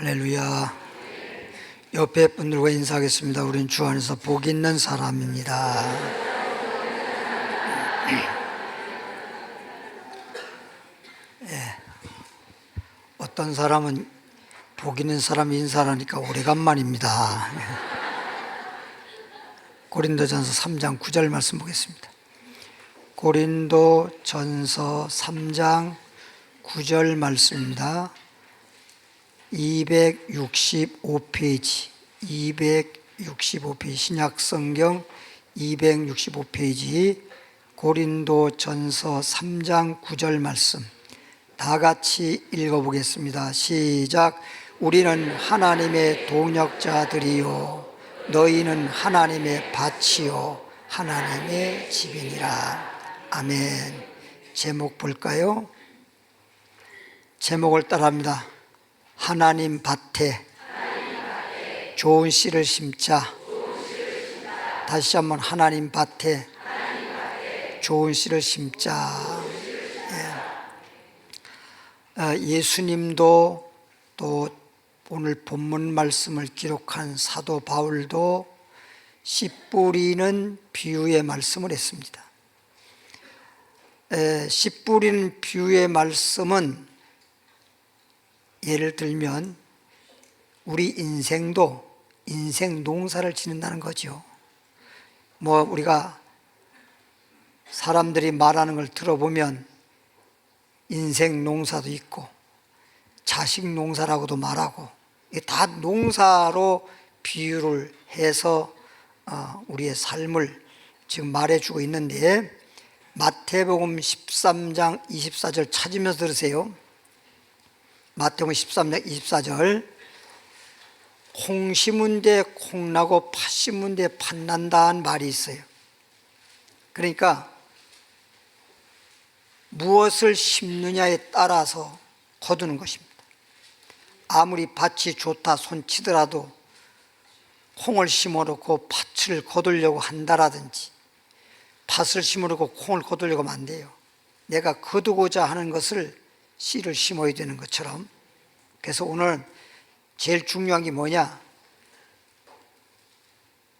할렐루야. 옆에 분들과 인사하겠습니다. 우린 주 안에서 복 있는 사람입니다. 어떤 사람은 복 있는 사람 인사하니까 오래간만입니다. 고린도전서 3장 9절 말씀 보겠습니다. 고린도전서 3장 9절 말씀입니다. 265페이지, 265페이지, 신약성경 265페이지, 고린도전서 3장 9절 말씀 다 같이 읽어보겠습니다. 시작. 우리는 하나님의 동역자들이요 너희는 하나님의 밭이요 하나님의 집이니라. 아멘. 제목 볼까요? 제목을 따라합니다. 하나님 밭에 좋은 씨를 심자. 다시 한번 하나님 밭에 좋은 씨를 심자. 예수님도 또 오늘 본문 말씀을 기록한 사도 바울도 씨 뿌리는 비유의 말씀을 했습니다. 씨 뿌리는 비유의 말씀은 예를 들면 우리 인생도 인생 농사를 짓는다는 거죠. 우리가 사람들이 말하는 걸 들어보면 인생 농사도 있고 자식 농사라고도 말하고 다 농사로 비유를 해서 우리의 삶을 지금 말해주고 있는데, 마태복음 13장 24절 찾으면서 들으세요. 마태복음 13장 24절. 콩 심은 데 콩 나고 팥 심은 데 팥 난다는 말이 있어요. 그러니까 무엇을 심느냐에 따라서 거두는 것입니다. 아무리 밭이 좋다 손치더라도 콩을 심어놓고 팥을 거두려고 한다라든지 팥을 심어놓고 콩을 거두려고 하면 안 돼요. 내가 거두고자 하는 것을 씨를 심어야 되는 것처럼. 그래서 오늘 제일 중요한 게 뭐냐,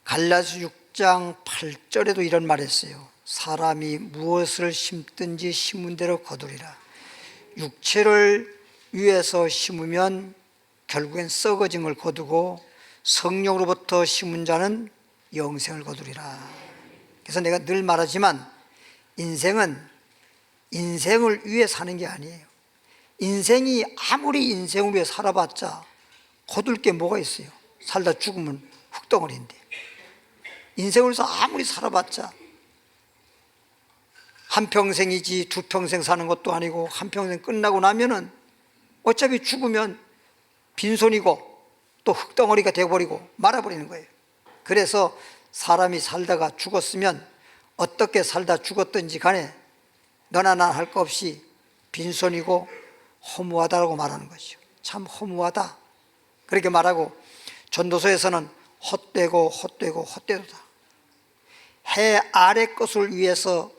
갈라디아 6장 8절에도 이런 말 했어요. 사람이 무엇을 심든지 심은 대로 거두리라. 육체를 위해서 심으면 결국엔 썩어진 걸 거두고 성령으로부터 심은 자는 영생을 거두리라. 그래서 내가 늘 말하지만 인생은 인생을 위해 사는 게 아니에요. 인생이 아무리 인생을 위해 살아봤자 거둘 게 뭐가 있어요? 살다 죽으면 흙덩어리인데. 인생을 위해서 아무리 살아봤자 한평생이지 두 평생 사는 것도 아니고 한평생 끝나고 나면은 어차피 죽으면 빈손이고 또 흙덩어리가 되어버리고 말아버리는 거예요. 그래서 사람이 살다가 죽었으면 어떻게 살다 죽었든지 간에 너나 나 할 거 없이 빈손이고 허무하다라고 말하는 것이죠. 참 허무하다 그렇게 말하고, 전도서에서는 헛되고 헛되고 헛되도다. 해 아래 것을 위해서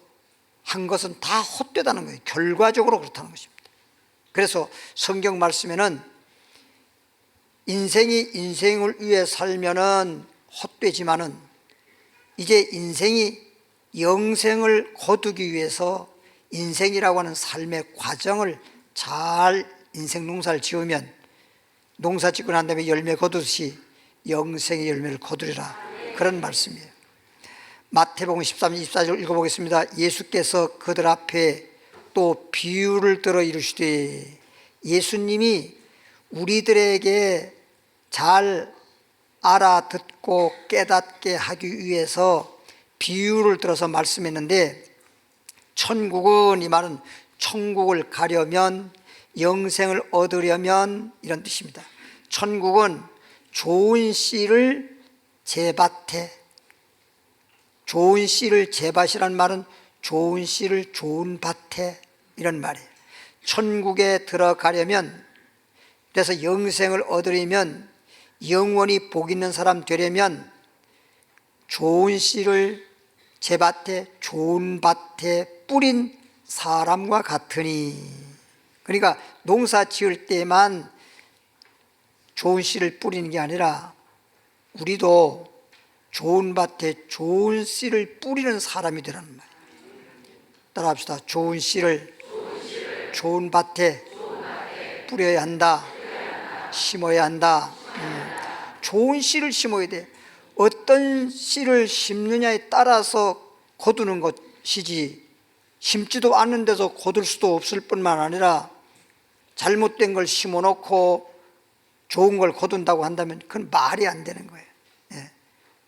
한 것은 다 헛되다는 거예요. 결과적으로 그렇다는 것입니다. 그래서 성경 말씀에는 인생이 인생을 위해 살면은 헛되지만은 이제 인생이 영생을 거두기 위해서 인생이라고 하는 삶의 과정을 잘 인생 농사를 지으면 농사 짓고 난 다음에 열매 거두듯이 영생의 열매를 거두리라. 그런 말씀이에요. 마태복음 13, 24절 읽어보겠습니다. 예수께서 그들 앞에 또 비유를 들어 이르시되, 예수님이 우리들에게 잘 알아듣고 깨닫게 하기 위해서 비유를 들어서 말씀했는데, 천국은, 이 말은 천국을 가려면 영생을 얻으려면 이런 뜻입니다. 천국은 좋은 씨를 제밭에, 좋은 씨를 제밭이란 말은 좋은 씨를 좋은 밭에, 이런 말이에요. 천국에 들어가려면, 그래서 영생을 얻으려면, 영원히 복 있는 사람 되려면 좋은 씨를 제밭에 좋은 밭에 뿌린 사람과 같으니. 그러니까 농사 지을 때만 좋은 씨를 뿌리는 게 아니라 우리도 좋은 밭에 좋은 씨를 뿌리는 사람이 되라는 말이에요. 따라합시다. 좋은 씨를 좋은 밭에 뿌려야 한다. 심어야 한다. 좋은 씨를 심어야 돼. 어떤 씨를 심느냐에 따라서 거두는 것이지, 심지도 않는 데서 거둘 수도 없을 뿐만 아니라 잘못된 걸 심어놓고 좋은 걸 거둔다고 한다면 그건 말이 안 되는 거예요.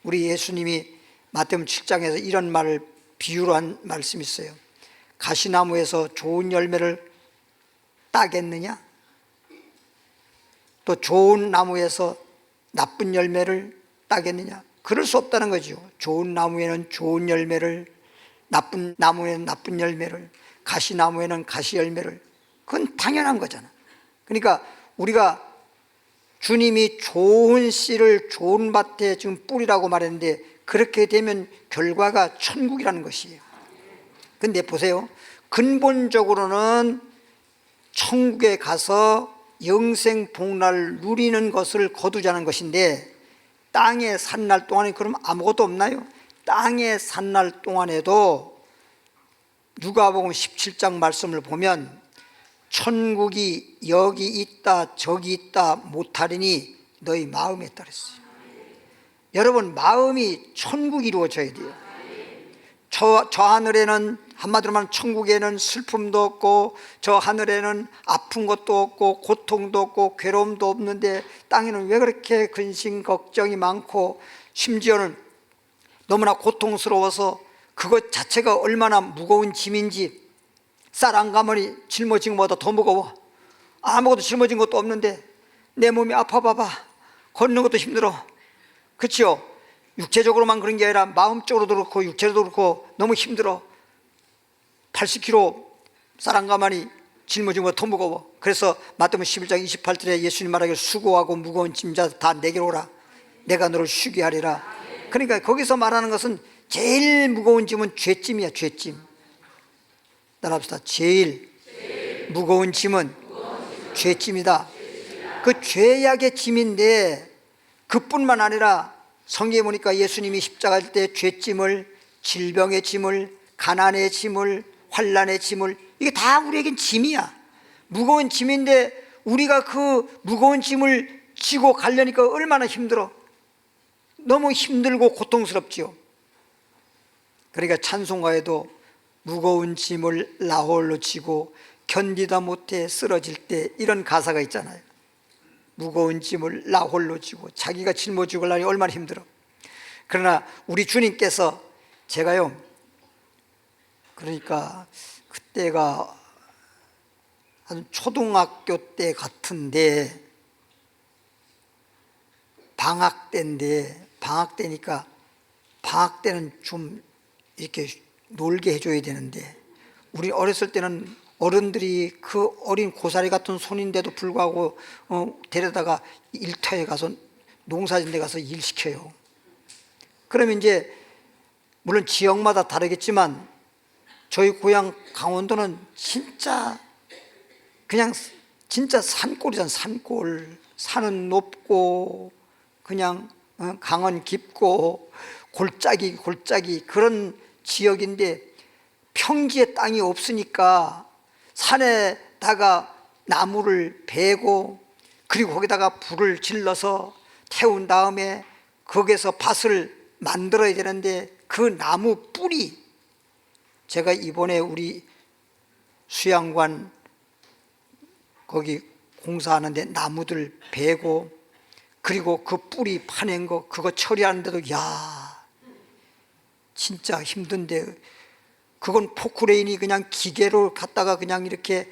우리 예수님이 마태복음 7장에서 이런 말을 비유로 한 말씀이 있어요. 가시나무에서 좋은 열매를 따겠느냐? 또 좋은 나무에서 나쁜 열매를 따겠느냐? 그럴 수 없다는 거죠. 좋은 나무에는 좋은 열매를, 나쁜 나무에는 나쁜 열매를, 가시나무에는 가시 열매를. 그건 당연한 거잖아. 그러니까 우리가 주님이 좋은 씨를 좋은 밭에 지금 뿌리라고 말했는데, 그렇게 되면 결과가 천국이라는 것이에요. 근데 보세요. 근본적으로는 천국에 가서 영생 복락을 누리는 것을 거두자는 것인데, 땅에 산 날 동안에 그럼 아무것도 없나요? 땅에 산 날 동안에도 누가복음 17장 말씀을 보면 천국이 여기 있다 저기 있다 못하리니 너희 마음에 따랐어요. 여러분, 마음이 천국이 이루어져야 돼요. 저 하늘에는, 한마디로 말하면 천국에는 슬픔도 없고, 저 하늘에는 아픈 것도 없고 고통도 없고 괴로움도 없는데, 땅에는 왜 그렇게 근심 걱정이 많고, 심지어는 너무나 고통스러워서 그것 자체가 얼마나 무거운 짐인지, 쌀 한 가마니 짊어진 것보다 더 무거워. 아무것도 짊어진 것도 없는데 내 몸이 아파 봐봐. 걷는 것도 힘들어. 그렇죠? 육체적으로만 그런 게 아니라 마음적으로도 그렇고 육체로도 그렇고 너무 힘들어. 80kg 쌀 한 가마니 짊어진 것보다 더 무거워. 그래서 마태복음 11장 28절에 예수님 말하기를 수고하고 무거운 짐자 다 내게로 오라. 내가 너를 쉬게 하리라. 그러니까 거기서 말하는 것은 제일 무거운 짐은 죄짐이야. 죄짐. 따라합시다. 제일 무거운 짐은 죄짐이다. 그 죄악의 짐인데, 그뿐만 아니라 성경에 보니까 예수님이 십자가 질 때 죄짐을, 질병의 짐을, 가난의 짐을, 환난의 짐을, 이게 다 우리에겐 짐이야. 무거운 짐인데 우리가 그 무거운 짐을 지고 가려니까 얼마나 힘들어. 너무 힘들고 고통스럽지요. 그러니까 찬송가에도 무거운 짐을 나 홀로 지고 견디다 못해 쓰러질 때, 이런 가사가 있잖아요. 무거운 짐을 나 홀로 지고, 자기가 짊어지고 나니 얼마나 힘들어. 그러나 우리 주님께서, 제가요, 그러니까 그때가 한 초등학교 때 같은데, 방학 때인데, 방학 때니까 방학 때는 좀 이렇게 놀게 해줘야 되는데, 우리 어렸을 때는 어른들이 그 어린 고사리 같은 손인데도 불구하고 데려다가 일터에 가서, 농사진 데 가서 일 시켜요. 그러면 이제 물론 지역마다 다르겠지만 저희 고향 강원도는 진짜 그냥 진짜 산골이잖아. 산골. 산은 높고 그냥 강은 깊고 골짜기 그런 지역인데, 평지에 땅이 없으니까 산에다가 나무를 베고, 그리고 거기다가 불을 질러서 태운 다음에 거기에서 밭을 만들어야 되는데, 그 나무 뿌리, 제가 이번에 우리 수양관 거기 공사하는데 나무들 베고, 그리고 그 뿌리 파낸 거 그거 처리하는데도 진짜 힘든데, 그건 포크레인이 그냥 기계로 갖다가 그냥 이렇게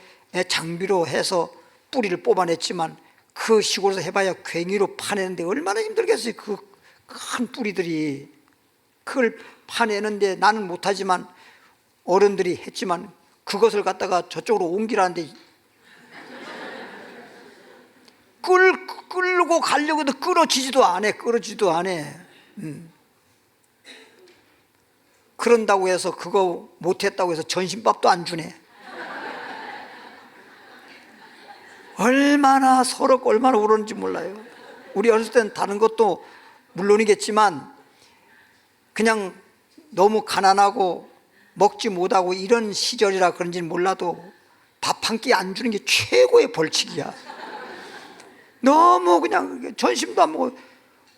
장비로 해서 뿌리를 뽑아냈지만, 그 시골에서 해봐야 괭이로 파내는데 얼마나 힘들겠어요. 그 큰 뿌리들이. 그걸 파내는데 나는 못하지만 어른들이 했지만, 그것을 갖다가 저쪽으로 옮기라는데 끌고 가려고 해도 끌어지지도 않아. 그런다고 해서 그거 못했다고 해서 전신밥도 안 주네. 얼마나 서럽고 얼마나 울었는지 몰라요. 우리 어렸을 때는 다른 것도 물론이겠지만 그냥 너무 가난하고 먹지 못하고 이런 시절이라 그런지는 몰라도 밥 한 끼 안 주는 게 최고의 벌칙이야. 너무 그냥 전심도 안 먹어.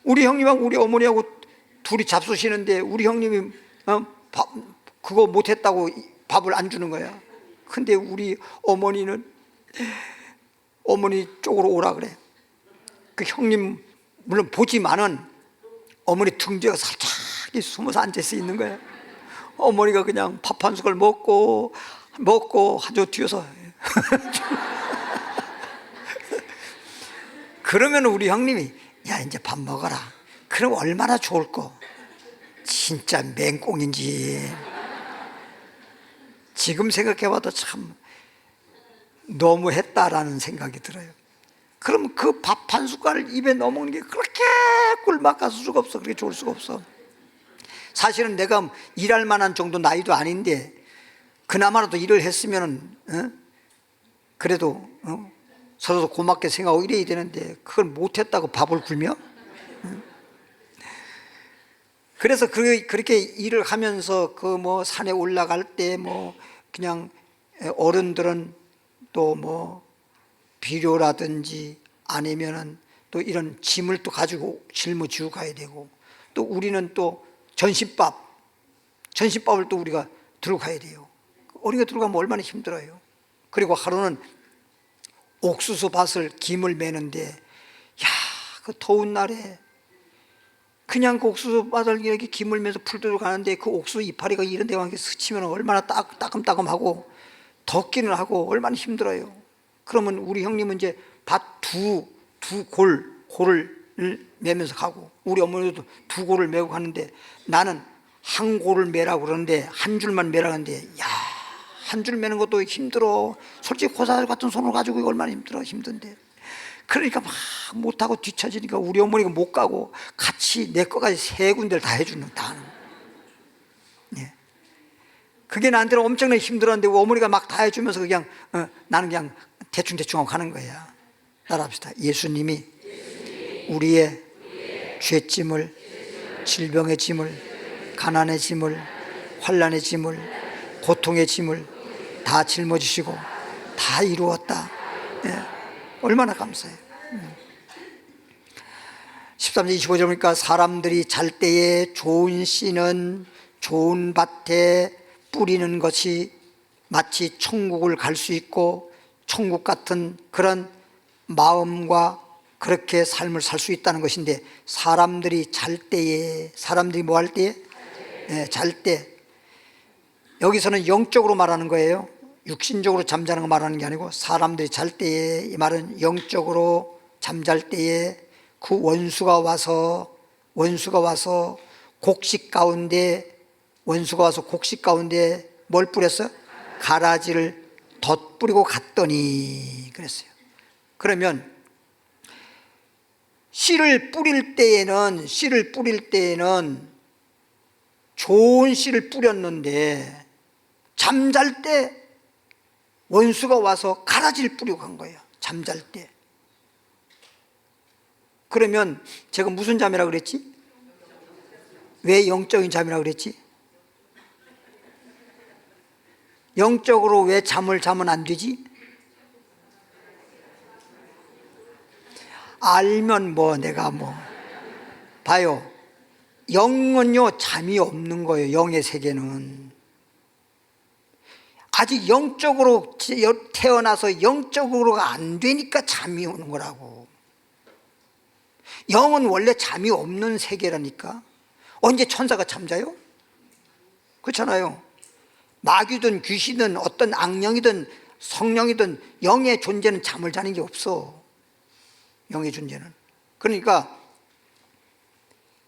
우리 형님하고 우리 어머니하고 둘이 잡수시는데 우리 형님이 그거 못했다고 밥을 안 주는 거야. 근데 우리 어머니는 어머니 쪽으로 오라 그래. 그 형님 물론 보지만은 어머니 등 뒤에 살짝 숨어서 앉아서 있는 거야. 어머니가 그냥 밥 한 숟갈 먹고 하죠 뒤에서. 그러면 우리 형님이 야 이제 밥 먹어라. 그럼 얼마나 좋을 거. 진짜 맹꽁인지. 지금 생각해봐도 참 너무했다라는 생각이 들어요. 그럼 그 밥 한 숟갈을 입에 넣어먹는 게 그렇게 꿀맛갈 수가 없어. 그렇게 좋을 수가 없어. 사실은 내가 일할 만한 정도 나이도 아닌데 그나마라도 일을 했으면은 그래도 서로 고맙게 생각하고 이래야 되는데 그걸 못했다고 밥을 굶여? 그래서 그렇게 일을 하면서 그 뭐 산에 올라갈 때 뭐 그냥 어른들은 또 뭐 비료라든지 아니면은 또 이런 짐을 또 가지고 짊어지고 가야 되고 또 우리는 또 전신밥을 또 우리가 들고 가야 돼요. 우리가 들고 가면 얼마나 힘들어요. 그리고 하루는 옥수수 밭을 김을 매는데 야, 그 더운 날에 그냥 그 옥수수 밭을 이렇게 김을 매서 풀 들고 가는데 그 옥수수 이파리가 이런 데와 함께 스치면 얼마나 따끔따끔하고 덥기는 하고 얼마나 힘들어요. 그러면 우리 형님은 이제 밭 두 골을 매면서 가고 우리 어머니도 두 골을 메고 가는데 나는 한 골을 매라고 그러는데 한 줄만 매라고 하는데 야, 한 줄 매는 것도 힘들어. 솔직히 고사리 같은 손을 가지고 이거 얼마나 힘든데. 그러니까 막 못하고 뒤처지니까 우리 어머니가 못 가고 같이 내 거까지 세 군데를 다 해주는 다. 예. 그게 나한테는 엄청나게 힘들었는데 어머니가 막 다 해주면서 그냥 나는 그냥 대충 하고 가는 거야. 따라합시다. 예수님이 우리의 죄짐을, 질병의 짐을, 가난의 짐을, 환난의 짐을, 고통의 짐을 다 짊어지시고 다 이루었다. 예. 얼마나 감사해요. 13절 25절 보니까 사람들이 잘 때에 좋은 씨는 좋은 밭에 뿌리는 것이 마치 천국을 갈 수 있고 천국 같은 그런 마음과 그렇게 삶을 살 수 있다는 것인데 사람들이 잘 때에 사람들이 뭐 할 때에? 네, 잘 때. 여기서는 영적으로 말하는 거예요. 육신적으로 잠자는 거 말하는 게 아니고 사람들이 잘 때에 이 말은 영적으로 잠잘 때에 그 원수가 와서 곡식 가운데 뭘 뿌렸어요? 가라지를 덧뿌리고 갔더니 그랬어요. 그러면 씨를 뿌릴 때에는 좋은 씨를 뿌렸는데 잠잘 때 원수가 와서 가라지를 뿌리고 간 거예요. 잠잘 때. 그러면 제가 무슨 잠이라고 그랬지? 왜 영적인 잠이라고 그랬지? 영적으로 왜 잠을 자면 안 되지? 알면 내가 봐요. 영은요 잠이 없는 거예요. 영의 세계는 아직 영적으로 태어나서 영적으로가 안 되니까 잠이 오는 거라고. 영은 원래 잠이 없는 세계라니까. 언제 천사가 잠자요? 그렇잖아요. 마귀든 귀신이든 어떤 악령이든 성령이든 영의 존재는 잠을 자는 게 없어. 영의 존재는. 그러니까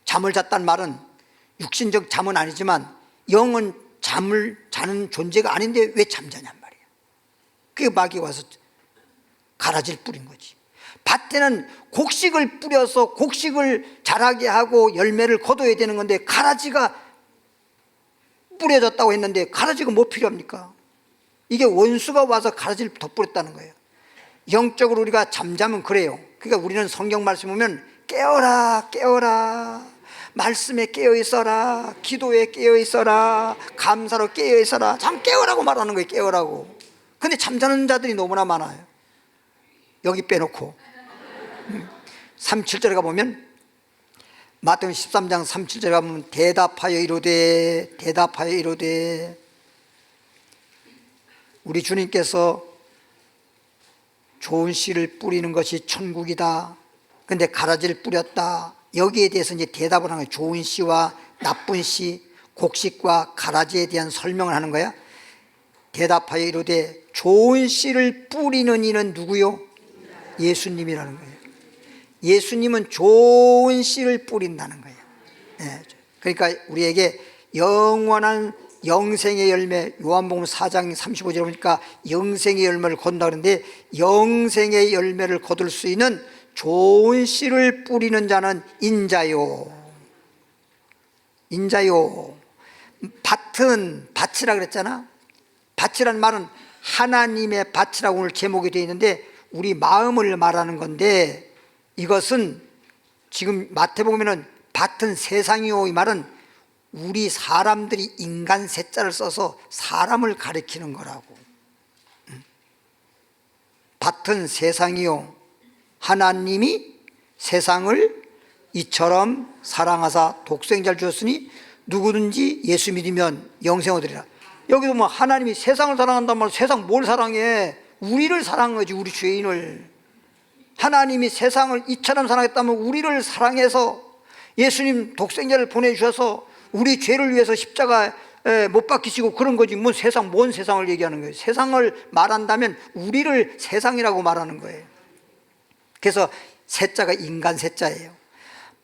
잠을 잤단 말은 육신적 잠은 아니지만 영은 잠을 자는 존재가 아닌데 왜 잠자냔 말이야. 그게 마귀가 와서 가라지를 뿌린 거지. 밭에는 곡식을 뿌려서 곡식을 자라게 하고 열매를 거둬야 되는 건데 가라지가 뿌려졌다고 했는데 가라지가 뭐 필요합니까? 이게 원수가 와서 가라지를 덧뿌렸다는 거예요. 영적으로 우리가 잠자면 그래요. 그러니까 우리는 성경 말씀 보면 깨어라 깨어라, 말씀에 깨어 있어라, 기도에 깨어 있어라, 감사로 깨어 있어라. 참 깨어라고 말하는 거예요. 깨어라고. 근데 잠자는 자들이 너무나 많아요. 여기 빼놓고 37절에 가보면, 마태복음 13장 37절에 가보면 대답하여 이르되 우리 주님께서 좋은 씨를 뿌리는 것이 천국이다. 근데 가라지를 뿌렸다. 여기에 대해서 이제 대답을 하는 거예요. 좋은 씨와 나쁜 씨, 곡식과 가라지에 대한 설명을 하는 거야. 대답하여 이르되 좋은 씨를 뿌리는 이는 누구요? 예수님이라는 거예요. 예수님은 좋은 씨를 뿌린다는 거예요. 그러니까 우리에게 영원한 영생의 열매, 요한복음 4장 35절에 보니까 영생의 열매를 거둔다 그러는데, 영생의 열매를 거둘 수 있는 좋은 씨를 뿌리는 자는 인자요. 밭은 밭이라 그랬잖아. 밭이란 말은 하나님의 밭이라고 오늘 제목이 되어 있는데, 우리 마음을 말하는 건데, 이것은 지금 마태복음에는 밭은 세상이요, 이 말은 우리 사람들이 인간 세자를 써서 사람을 가리키는 거라고. 밭은 세상이요, 하나님이 세상을 이처럼 사랑하사 독생자를 주었으니 누구든지 예수 믿으면 영생 얻으리라. 여기도 뭐 하나님이 세상을 사랑한단 말은 세상 뭘 사랑해? 우리를 사랑한 거지, 우리 죄인을. 하나님이 세상을 이처럼 사랑했다면 우리를 사랑해서 예수님 독생자를 보내주셔서 우리 죄를 위해서 십자가에 못 박히시고 그런 거지. 뭔 세상을 얘기하는 거예요. 세상을 말한다면 우리를 세상이라고 말하는 거예요. 그래서 세자가 인간 세자예요.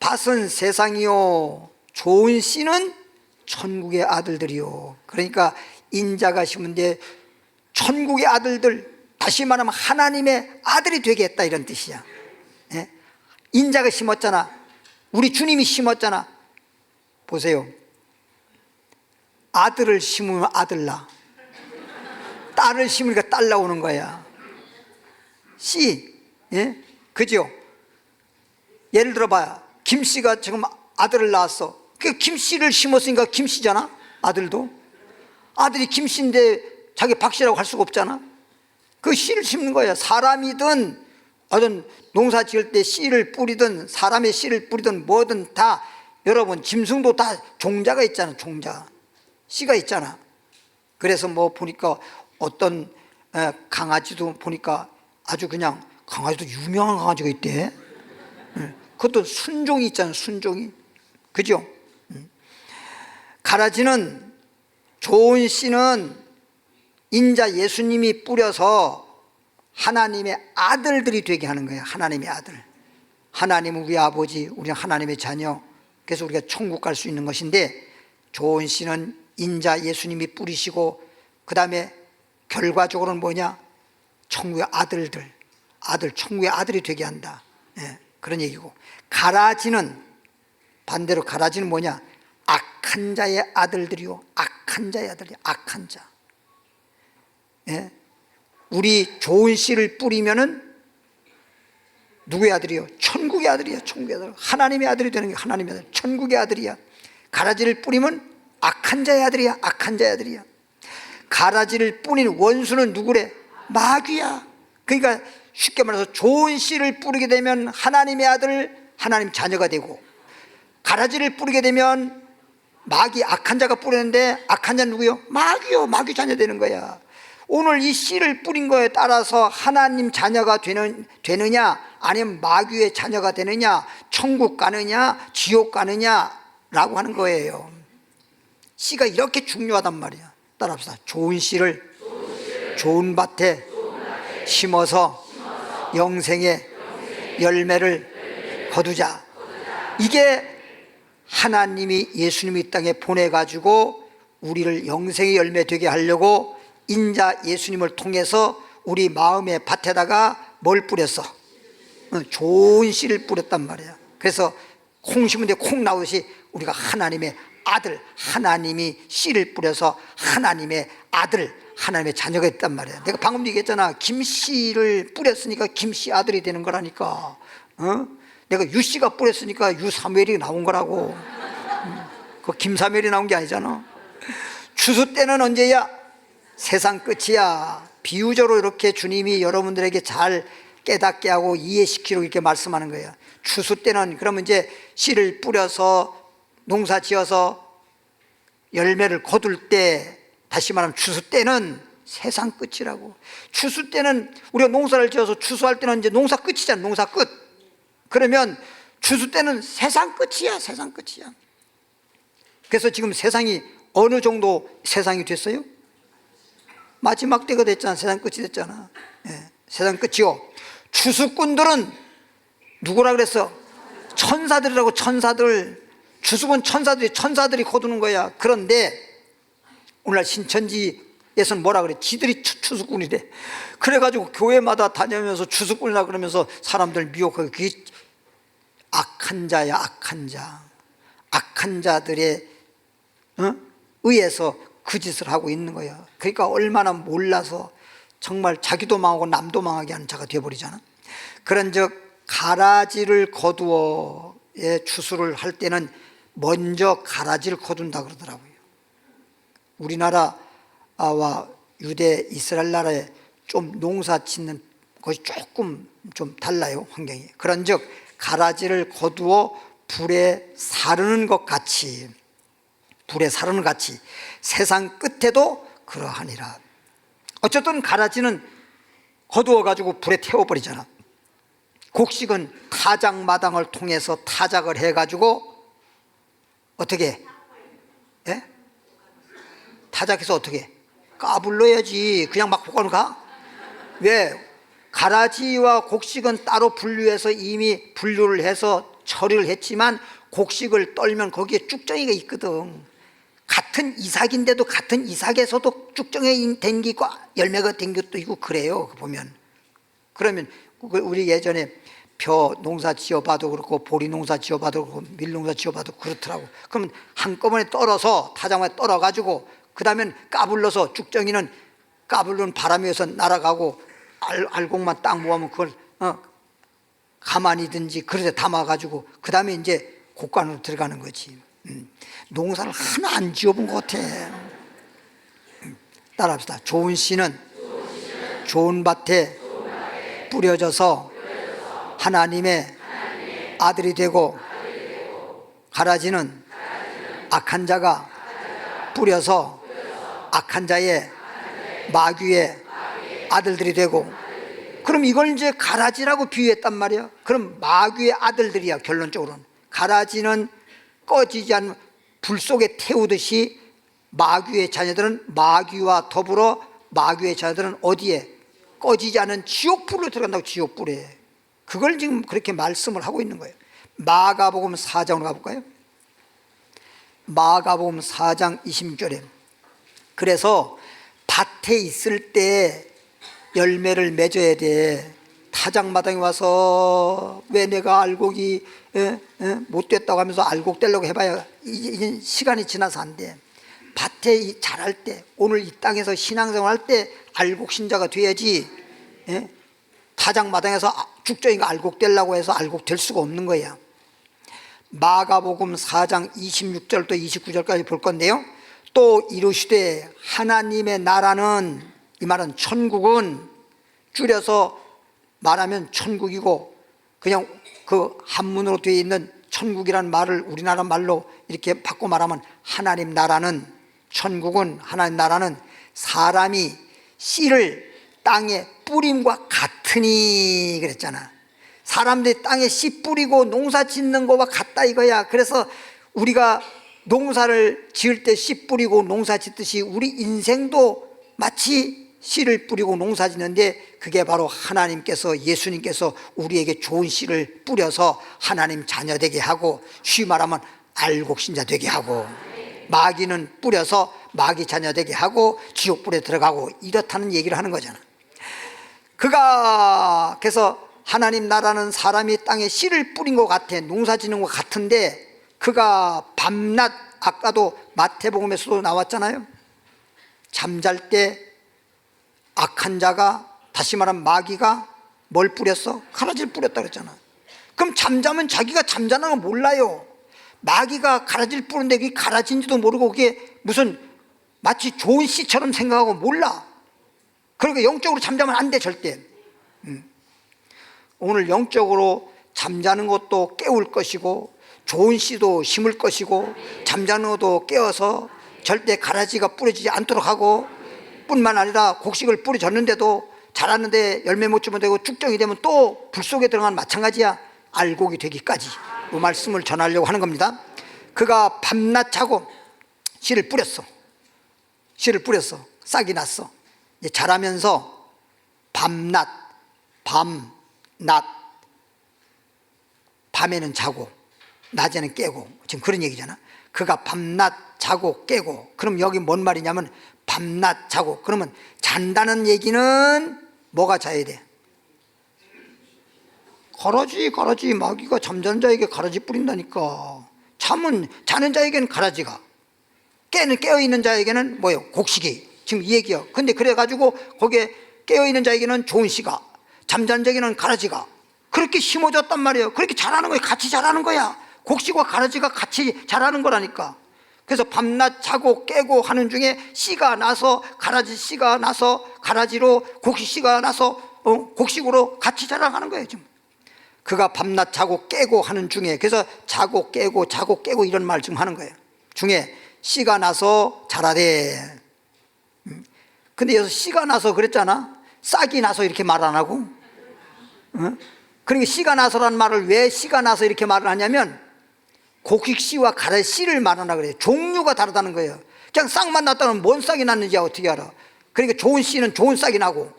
밭은 세상이요, 좋은 씨는 천국의 아들들이요. 그러니까 인자가 심은데 천국의 아들들, 다시 말하면 하나님의 아들이 되게 했다, 이런 뜻이야. 인자가 심었잖아. 우리 주님이 심었잖아. 보세요. 아들을 심으면 아들 나, 딸을 심으니까 딸 나오는 거야. 씨, 그죠? 예를 들어봐요. 김씨가 지금 아들을 낳았어. 그 김씨를 심었으니까 김씨잖아. 아들도. 아들이 김씨인데 자기 박씨라고 할 수가 없잖아. 그 씨를 심는 거야. 사람이든 어떤 농사 지을 때 씨를 뿌리든 사람의 씨를 뿌리든 뭐든 다, 여러분 짐승도 다 종자가 있잖아. 종자 씨가 있잖아. 그래서 뭐 보니까 어떤 강아지도 보니까 아주 그냥, 강아지도 유명한 강아지가 있대. 그것도 순종이 있잖아. 순종이. 그죠? 가라지는, 좋은 씨는 인자 예수님이 뿌려서 하나님의 아들들이 되게 하는 거예요. 하나님의 아들. 하나님은 우리 아버지, 우리는 하나님의 자녀. 그래서 우리가 천국 갈 수 있는 것인데, 좋은 씨는 인자 예수님이 뿌리시고, 그 다음에 결과적으로는 뭐냐? 천국의 아들들, 천국의 아들이 되게 한다. 그런 얘기고, 가라지는, 반대로 가라지는 뭐냐? 악한 자의 아들들이요. 악한 자의 아들이, 악한 자. 우리 좋은 씨를 뿌리면은 누구의 아들이요? 천국의 아들이야. 천국의 아들. 하나님의 아들이 되는 게 하나님의 아들. 천국의 아들이야. 가라지를 뿌리면 악한 자의 아들이야. 악한 자의 아들이야. 가라지를 뿌린 원수는 누구래? 마귀야. 그러니까 쉽게 말해서 좋은 씨를 뿌리게 되면 하나님의 아들, 하나님 자녀가 되고, 가라지를 뿌리게 되면 마귀, 악한 자가 뿌리는데, 악한 자는 누구요? 마귀요. 마귀 자녀 되는 거야. 오늘 이 씨를 뿌린 거에 따라서 하나님 자녀가 되느냐, 아니면 마귀의 자녀가 되느냐, 천국 가느냐, 지옥 가느냐라고 하는 거예요. 씨가 이렇게 중요하단 말이야. 따라합시다. 좋은 씨를 좋은 밭에 심어서 영생의 열매를 거두자. 이게 하나님이 예수님이 이 땅에 보내가지고 우리를 영생의 열매 되게 하려고 인자 예수님을 통해서 우리 마음의 밭에다가 뭘 뿌렸어? 좋은 씨를 뿌렸단 말이야. 그래서 콩 심은데 콩 나오듯이 우리가 하나님의 아들, 하나님이 씨를 뿌려서 하나님의 아들, 하나님의 자녀가 됐단 말이야. 내가 방금 얘기했잖아. 김씨를 뿌렸으니까 김씨 아들이 되는 거라니까. 내가 유씨가 뿌렸으니까 유사무엘이 나온 거라고. 그 김사무엘이 나온 게 아니잖아. 추수 때는 언제야? 세상 끝이야. 비유적으로 이렇게 주님이 여러분들에게 잘 깨닫게 하고 이해시키려고 이렇게 말씀하는 거예요. 추수 때는 그러면 이제 씨를 뿌려서 농사 지어서 열매를 거둘 때, 다시 말하면 추수 때는 세상 끝이라고. 추수 때는 우리가 농사를 지어서 추수할 때는 이제 농사 끝이잖아. 농사 끝. 그러면 추수 때는 세상 끝이야. 세상 끝이야. 그래서 지금 세상이 어느 정도 세상이 됐어요? 마지막 때가 됐잖아. 세상 끝이 됐잖아. 예, 세상 끝이요. 추수꾼들은 누구라 그랬어? 천사들이라고. 천사들. 추수꾼 천사들이 거두는 거야. 그런데 오늘날 신천지에서는 뭐라 그래? 지들이 추수꾼이래. 그래가지고 교회마다 다니면서 추수꾼이라 그러면서 사람들 미혹하고, 그게 악한 자야. 악한 자. 악한 자들의 의해서 그 짓을 하고 있는 거야. 그러니까 얼마나 몰라서 정말 자기도 망하고 남도 망하게 하는 자가 되어버리잖아. 그런즉 가라지를 거두어 추수를 할 때는 먼저 가라지를 거둔다 그러더라고요. 우리나라와 유대 이스라엘 나라에 좀 농사 짓는 것이 조금 좀 달라요. 환경이. 그런즉 가라지를 거두어 불에 사르는 것 같이, 불에 사르는 것 같이 세상 끝에도 그러하니라. 어쨌든 가라지는 거두어 가지고 불에 태워버리잖아. 곡식은 타작마당을 통해서 타작을 해가지고 어떻게? 예? 타작해서 어떻게? 까불러야지. 그냥 막 볶아놓고 가? 왜? 가라지와 곡식은 따로 분류해서 이미 분류를 해서 처리를 했지만, 곡식을 떨면 거기에 쭉정이가 있거든. 같은 이삭인데도 같은 이삭에서도 쭉정이 된 게 있고 열매가 된 것도 있고 그래요. 보면. 그러면 우리 예전에 벼 농사 지어봐도 그렇고 보리 농사 지어봐도 그렇고 밀 농사 지어봐도 그렇더라고. 그러면 한꺼번에 떨어서 타작마에 떨어가지고 그 다음엔 까불러서, 쭉정이는 까불는 바람 위에서 날아가고 알곡만 딱 모으면 그걸 가만히든지 그릇에 담아가지고 그 다음에 이제 곡간으로 들어가는 거지. 농사를 하나 안 지어본 것 같아. 따라합시다. 좋은 씨는 좋은 밭에 뿌려져서 하나님의 아들이 되고, 가라지는 악한 자가 뿌려서 악한 자의 마귀의 아들들이 되고. 그럼 이걸 이제 가라지라고 비유했단 말이야. 그럼 마귀의 아들들이야. 결론적으로는 가라지는 꺼지지 않는 불 속에 태우듯이 마귀의 자녀들은 마귀와 더불어, 마귀의 자녀들은 어디에? 꺼지지 않은 지옥불로 들어간다고. 지옥불에. 그걸 지금 그렇게 말씀을 하고 있는 거예요. 마가복음 4장으로 가볼까요? 마가복음 4장 26절에 그래서 밭에 있을 때 열매를 맺어야 돼. 타작마당에 와서 왜 내가 알곡이 못 됐다고 하면서 알곡 떼려고 해봐야 이제 시간이 지나서 안 돼. 밭에 자랄 때, 오늘 이 땅에서 신앙생활 할 때 알곡 신자가 돼야지. 타작마당에서 죽정이가 알곡 떼려고 해서 알곡 될 수가 없는 거야. 마가복음 4장 26절부터 29절까지 볼 건데요. 또 이르시되 하나님의 나라는, 이 말은 천국은, 줄여서 말하면 천국이고, 그냥 그 한문으로 되어 있는 천국이라는 말을 우리나라 말로 이렇게 바꿔 말하면 하나님 나라는, 천국은, 하나님 나라는 사람이 씨를 땅에 뿌림과 같으니 그랬잖아. 사람들이 땅에 씨 뿌리고 농사 짓는 거와 같다 이거야. 그래서 우리가 농사를 지을 때 씨 뿌리고 농사 짓듯이 우리 인생도 마치 씨를 뿌리고 농사 짓는데, 그게 바로 하나님께서, 예수님께서 우리에게 좋은 씨를 뿌려서 하나님 자녀 되게 하고, 쉬이 말하면 알곡 신자 되게 하고, 마귀는 뿌려서 마귀 자녀 되게 하고 지옥불에 들어가고, 이렇다는 얘기를 하는 거잖아. 그가 그래서 하나님 나라는 사람이 땅에 씨를 뿌린 것 같아. 농사 짓는 것 같은데, 그가 밤낮, 아까도 마태복음에서도 나왔잖아요. 잠잘 때 악한 자가, 다시 말하면 마귀가 뭘 뿌렸어? 가라지를 뿌렸다 그랬잖아. 그럼 잠자면 자기가 잠자는 거 몰라요. 마귀가 가라지를 뿌는데 그게 가라지인지도 모르고 그게 무슨 마치 좋은 씨처럼 생각하고 몰라. 그러니까 영적으로 잠자면 안 돼, 절대. 오늘 영적으로 잠자는 것도 깨울 것이고 좋은 씨도 심을 것이고 잠자는 것도 깨어서 절대 가라지가 뿌려지지 않도록 하고, 뿐만 아니라 곡식을 뿌려줬는데도 자랐는데 열매 못 주면 되고 쭉정이 되면 또 불 속에 들어간 마찬가지야. 알곡이 되기까지 그 말씀을 전하려고 하는 겁니다. 그가 밤낮 자고 씨를 뿌렸어. 씨를 뿌렸어. 싹이 났어. 이제 자라면서 밤낮, 밤낮, 밤에는 자고 낮에는 깨고, 지금 그런 얘기잖아. 그가 밤낮 자고 깨고. 그럼 여기 뭔 말이냐면 밤낮 자고, 그러면 잔다는 얘기는 뭐가 자야 돼? 가라지. 마귀가 잠자는 자에게 가라지 뿌린다니까. 자는 자에게는 가라지가, 깨어있는 자에게는 뭐예요? 곡식이. 지금 이 얘기요. 근데 그래가지고 거기에 깨어있는 자에게는 좋은 씨가, 잠자는 자에게는 가라지가 그렇게 심어졌단 말이에요. 그렇게 자라는 거야. 같이 자라는 거야. 곡식과 가라지가 같이 자라는 거라니까. 그래서 밤낮 자고 깨고 하는 중에 씨가 나서, 가라지 씨가 나서 가라지로, 곡식 씨가 나서 곡식으로 같이 자라가는 거예요. 지금 그가 밤낮 자고 깨고 하는 중에, 그래서 자고 깨고 이런 말 지금 하는 거예요. 중에 씨가 나서 자라되. 근데 여기서 씨가 나서 그랬잖아. 싹이 나서 이렇게 말 안 하고. 그러니까 씨가 나서라는 말을 왜 씨가 나서 이렇게 말을 하냐면 곡식 씨와 가라지 씨를 말하나 그래요. 종류가 다르다는 거예요. 그냥 싹만 났다면 뭔 싹이 났는지 어떻게 알아? 그러니까 좋은 씨는 좋은 싹이 나고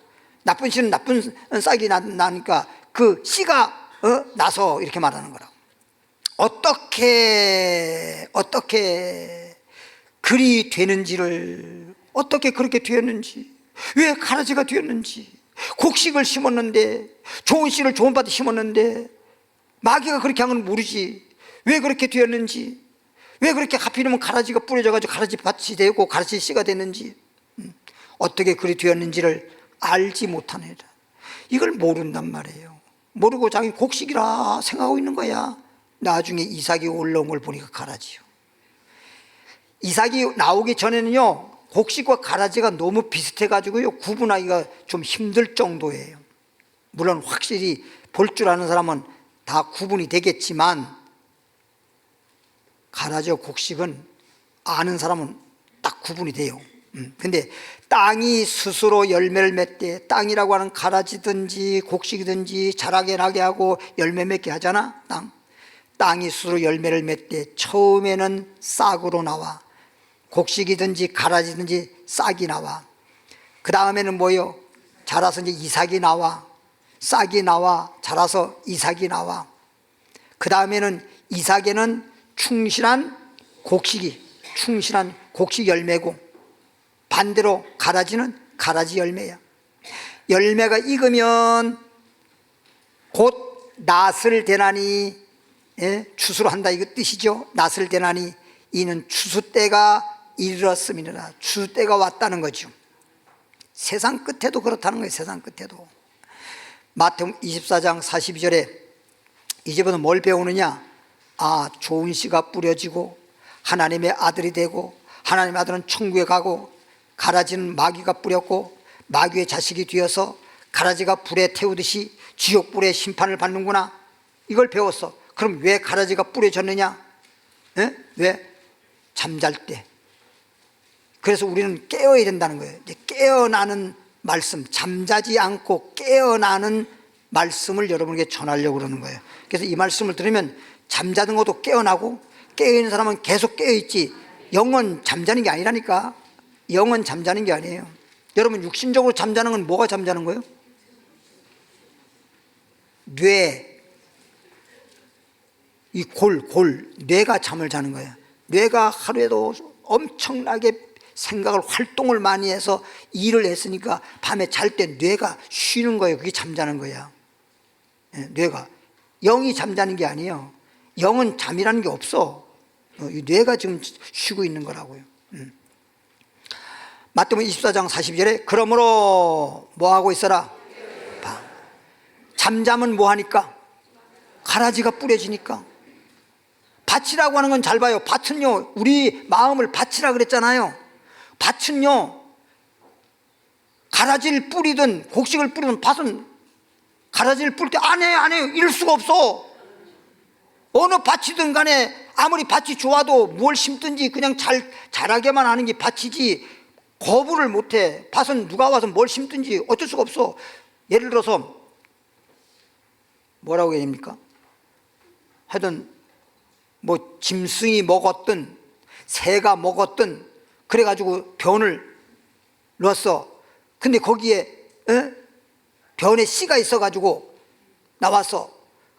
나쁜 씨는 나쁜 싹이 나니까 그 씨가 나서 이렇게 말하는 거라고. 어떻게 그리 되는지를, 어떻게 그렇게 되었는지, 왜 가라지가 되었는지, 곡식을 심었는데, 좋은 씨를 좋은 밭에 심었는데 마귀가 그렇게 한 건 모르지. 왜 그렇게 되었는지, 왜 그렇게 하필이면 가라지가 뿌려져가지고 가라지 밭이 되고 가라지 씨가 됐는지, 어떻게 그리 되었는지를 알지 못하느라. 이걸 모른단 말이에요. 모르고 자기 곡식이라 생각하고 있는 거야. 나중에 이삭이 올라온 걸 보니까 가라지요. 이삭이 나오기 전에는요, 곡식과 가라지가 너무 비슷해가지고요, 구분하기가 좀 힘들 정도예요. 물론 확실히 볼 줄 아는 사람은 다 구분이 되겠지만 가라지와 곡식은 아는 사람은 딱 구분이 돼요. 근데 땅이 스스로 열매를 맺되, 땅이라고 하는 가라지든지 곡식이든지 자라게 나게 하고 열매 맺게 하잖아. 땅이 스스로 열매를 맺되 처음에는 싹으로 나와. 곡식이든지 가라지든지 싹이 나와. 그 다음에는 뭐예요? 자라서 이제 이삭이 나와. 싹이 나와. 자라서 이삭이 나와. 그 다음에는 이삭에는 충실한 곡식 열매고, 반대로 가라지는 가라지 열매야. 열매가 익으면 곧 낫을 대나니, 추수로 한다 이거 뜻이죠. 낫을 대나니 이는 추수 때가 이르렀음이니라. 추수 때가 왔다는 거죠. 세상 끝에도 그렇다는 거예요. 세상 끝에도. 마태복음 24장 42절에 이제부터 뭘 배우느냐? 좋은 씨가 뿌려지고 하나님의 아들이 되고, 하나님의 아들은 천국에 가고, 가라지는 마귀가 뿌렸고 마귀의 자식이 되어서 가라지가 불에 태우듯이 지옥불의 심판을 받는구나. 이걸 배웠어. 그럼 왜 가라지가 뿌려졌느냐? 왜? 잠잘 때. 그래서 우리는 깨어야 된다는 거예요. 이제 깨어나는 말씀, 잠자지 않고 깨어나는 말씀을 여러분에게 전하려고 그러는 거예요. 그래서 이 말씀을 들으면 잠자는 것도 깨어나고, 깨어있는 사람은 계속 깨어있지, 영은 잠자는 게 아니라니까. 영은 잠자는 게 아니에요. 여러분, 육신적으로 잠자는 건 뭐가 잠자는 거예요? 뇌, 이 뇌가 잠을 자는 거예요. 뇌가 하루에도 엄청나게 생각을, 활동을 많이 해서 일을 했으니까 밤에 잘 때 뇌가 쉬는 거예요. 그게 잠자는 거야. 뇌가. 영이 잠자는 게 아니에요. 영은 잠이라는 게 없어. 이 뇌가 지금 쉬고 있는 거라고요. 마태복음 24장 42절에 그러므로 뭐하고 있어라? 잠자면 뭐하니까? 가라지가 뿌려지니까. 밭이라고 하는 건 잘 봐요. 밭은요, 우리 마음을 밭이라 그랬잖아요. 밭은요, 가라지를 뿌리든 곡식을 뿌리든 밭은 가라지를 뿌릴 때 안 해요. 이럴 수가 없어. 어느 밭이든 간에 아무리 밭이 좋아도 뭘 심든지 그냥 자라게만 하는 게 밭이지 거부를 못해. 밭은 누가 와서 뭘 심든지 어쩔 수가 없어. 예를 들어서 뭐라고 해야 됩니까? 하여튼 뭐 짐승이 먹었든 새가 먹었든 그래가지고 변을 넣었어. 근데 거기에 변에 씨가 있어가지고 나왔어.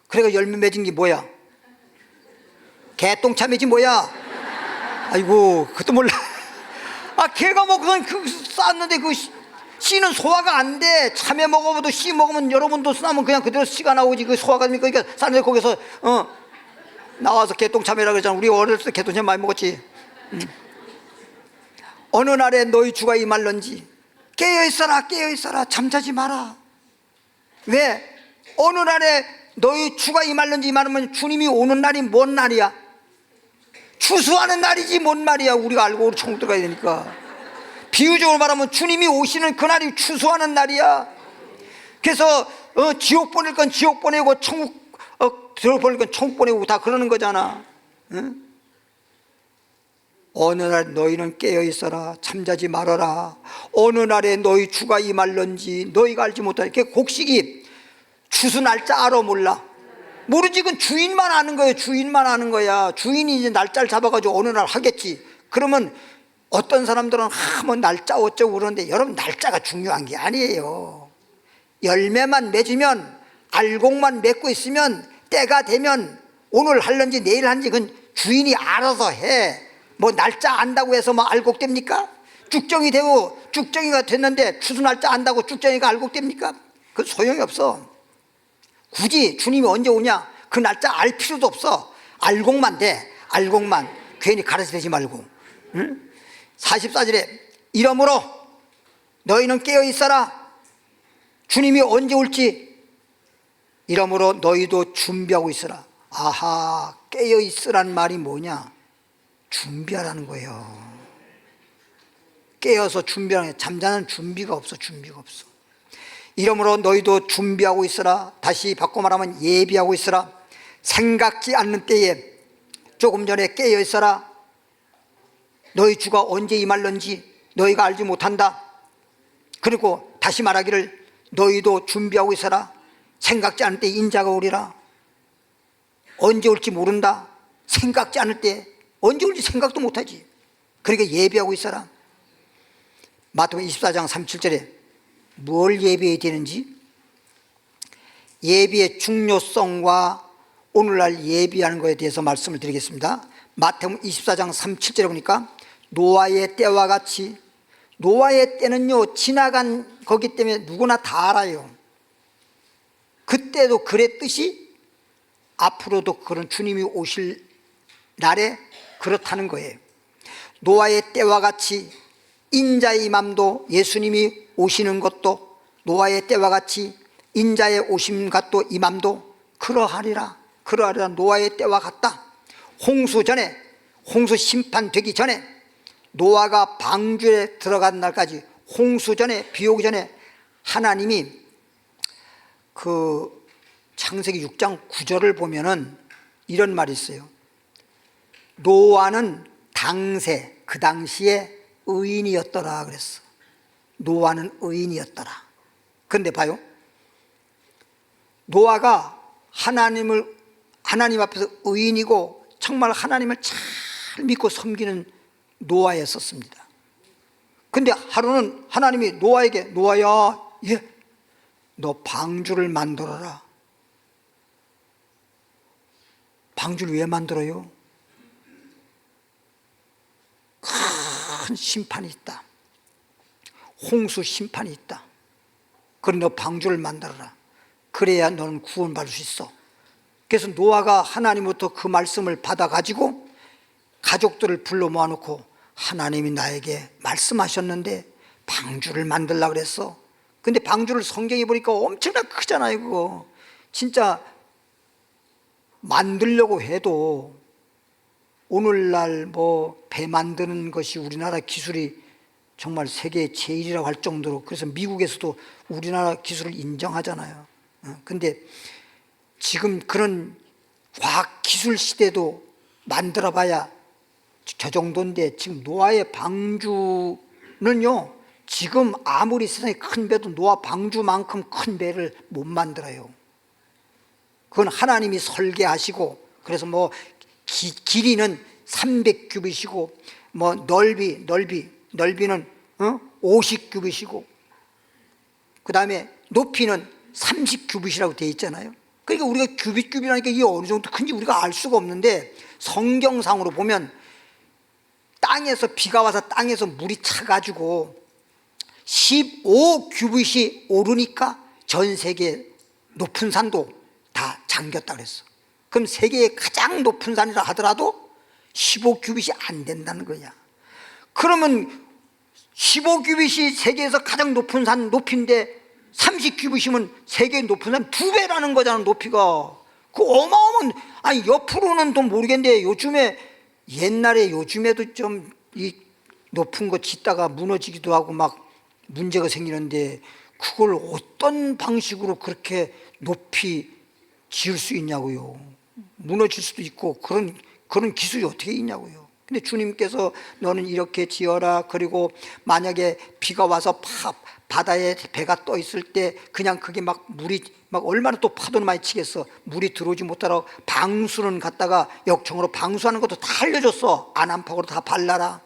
그래가 열매 맺은 게 뭐야? 개똥참이지 뭐야? 아이고 그것도 몰라. 아 개가 먹고선 그 쌌는데 그 씨는 소화가 안 돼. 참외 먹어봐도 씨 먹으면 여러분도 쓰면 그냥 그대로 씨가 나오지. 그 소화가 됩니까? 그러니까 쌌는데 거기서 나와서 개똥참외라 그러잖아. 우리 어렸을 때 개똥참 많이 먹었지. 어느 날에 너희 주가 임할런지 깨어있어라 잠자지 마라. 왜? 어느 날에 너희 주가 임할런지 임하면 주님이 오는 날이 뭔 날이야? 추수하는 날이지 뭔 말이야. 우리가 알고 천국 들어가야 되니까. 비유적으로 말하면 주님이 오시는 그날이 추수하는 날이야. 그래서 지옥 보낼 건 지옥 보내고 천국 보낼 건 천국 보내고 다 그러는 거잖아. 응? 어느 날 너희는 깨어있어라 잠자지 말아라. 어느 날에 너희 주가 임할런지 너희가 알지 못하니. 곡식이 추수 날짜 알아 몰라? 모르지. 그건 주인만 아는 거예요. 주인만 아는 거야. 주인이 이제 날짜를 잡아가지고 어느 날 하겠지. 그러면 어떤 사람들은 뭐 날짜 어쩌고 그러는데 여러분 날짜가 중요한 게 아니에요. 열매만 맺으면 알곡만 맺고 있으면 때가 되면 오늘 할런지 내일 하는지 그건 주인이 알아서 해. 뭐 날짜 안다고 해서 뭐 알곡됩니까? 쭉정이 되고 쭉정이가 됐는데 추수 날짜 안다고 쭉정이가 알곡됩니까? 그 소용이 없어. 굳이 주님이 언제 오냐 그 날짜 알 필요도 없어. 알곡만 돼. 알곡만. 괜히 가르치지 말고. 응? 44절에 이러므로 너희는 깨어있어라. 주님이 언제 올지 이러므로 너희도 준비하고 있어라. 아하, 깨어있으란 말이 뭐냐? 준비하라는 거예요. 깨어서 준비하는 거예요. 잠자는 준비가 없어. 준비가 없어. 이러므로 너희도 준비하고 있어라. 다시 바꿔 말하면 예비하고 있어라. 생각지 않는 때에 조금 전에 깨어 있어라. 너희 주가 언제 임할런지 너희가 알지 못한다. 그리고 다시 말하기를 너희도 준비하고 있어라. 생각지 않을 때 인자가 오리라. 언제 올지 모른다. 생각지 않을 때 언제 올지 생각도 못하지. 그러니까 예비하고 있어라. 마태복음 24장 37절에 뭘 예비해야 되는지, 예비의 중요성과 오늘날 예비하는 것에 대해서 말씀을 드리겠습니다. 마태복음 24장 37절에 보니까 노아의 때와 같이, 노아의 때는요 지나간 거기 때문에 누구나 다 알아요. 그때도 그랬듯이 앞으로도 그런 주님이 오실 날에 그렇다는 거예요. 노아의 때와 같이 인자의 임함도, 예수님이 오시는 것도 노아의 때와 같이 인자의 오심과 또 임함도 그러하리라. 그러하리라. 노아의 때와 같다. 홍수 전에, 홍수 심판되기 전에, 노아가 방주에 들어간 날까지, 홍수 전에, 비 오기 전에 하나님이 그 창세기 6장 9절을 보면은 이런 말이 있어요. 노아는 당세, 그 당시에 의인이었더라 그랬어. 노아는 의인이었더라. 그런데 봐요, 노아가 하나님 앞에서 의인이고 정말 하나님을 잘 믿고 섬기는 노아였었습니다. 근데 하루는 하나님이 노아에게, 노아야, 너 방주를 만들어라. 방주를 왜 만들어요? 큰 심판이 있다. 홍수 심판이 있다. 그래 너 방주를 만들어라. 그래야 너는 구원받을 수 있어. 그래서 노아가 하나님부터 그 말씀을 받아가지고 가족들을 불러 모아놓고, 하나님이 나에게 말씀하셨는데 방주를 만들려고 그랬어. 근데 방주를 성경에 보니까 엄청나게 크잖아요. 그거 진짜 만들려고 해도 오늘날 뭐 배 만드는 것이 우리나라 기술이 정말 세계 제일이라고 할 정도로, 그래서 미국에서도 우리나라 기술을 인정하잖아요. 근데 지금 그런 과학 기술 시대도 만들어 봐야 저 정도인데, 지금 노아의 방주는요, 지금 아무리 세상에 큰 배도 노아 방주만큼 큰 배를 못 만들어요. 그건 하나님이 설계하시고, 그래서 뭐 길이는 300규빗이고 뭐 넓이는 50규빗이고 그 다음에 높이는 30규빗이라고 되어 있잖아요. 그러니까 우리가 규빗이라니까 이게 어느 정도 큰지 우리가 알 수가 없는데, 성경상으로 보면 땅에서 비가 와서 땅에서 물이 차가지고 15규빗이 오르니까 전 세계 높은 산도 다 잠겼다 그랬어. 그럼 세계의 가장 높은 산이라 하더라도 15규빗이 안 된다는 거야. 그러면 15규빗이 세계에서 가장 높은 산 높이인데 30규빗이면 세계의 높은 산 2배라는 거잖아, 높이가. 그 어마어마한, 아니 옆으로는 또 모르겠는데 요즘에도 좀 이 높은 거 짓다가 무너지기도 하고 막 문제가 생기는데, 그걸 어떤 방식으로 그렇게 높이 지을 수 있냐고요. 무너질 수도 있고 그런 기술이 어떻게 있냐고요. 근데 주님께서 너는 이렇게 지어라, 그리고 만약에 비가 와서 바다에 배가 떠 있을 때 그냥 그게 막 물이 막 얼마나 또 파도는 많이 치겠어. 물이 들어오지 못하라고 방수는 갖다가 역청으로 방수하는 것도 다 알려줬어. 안암석으로 다 발라라.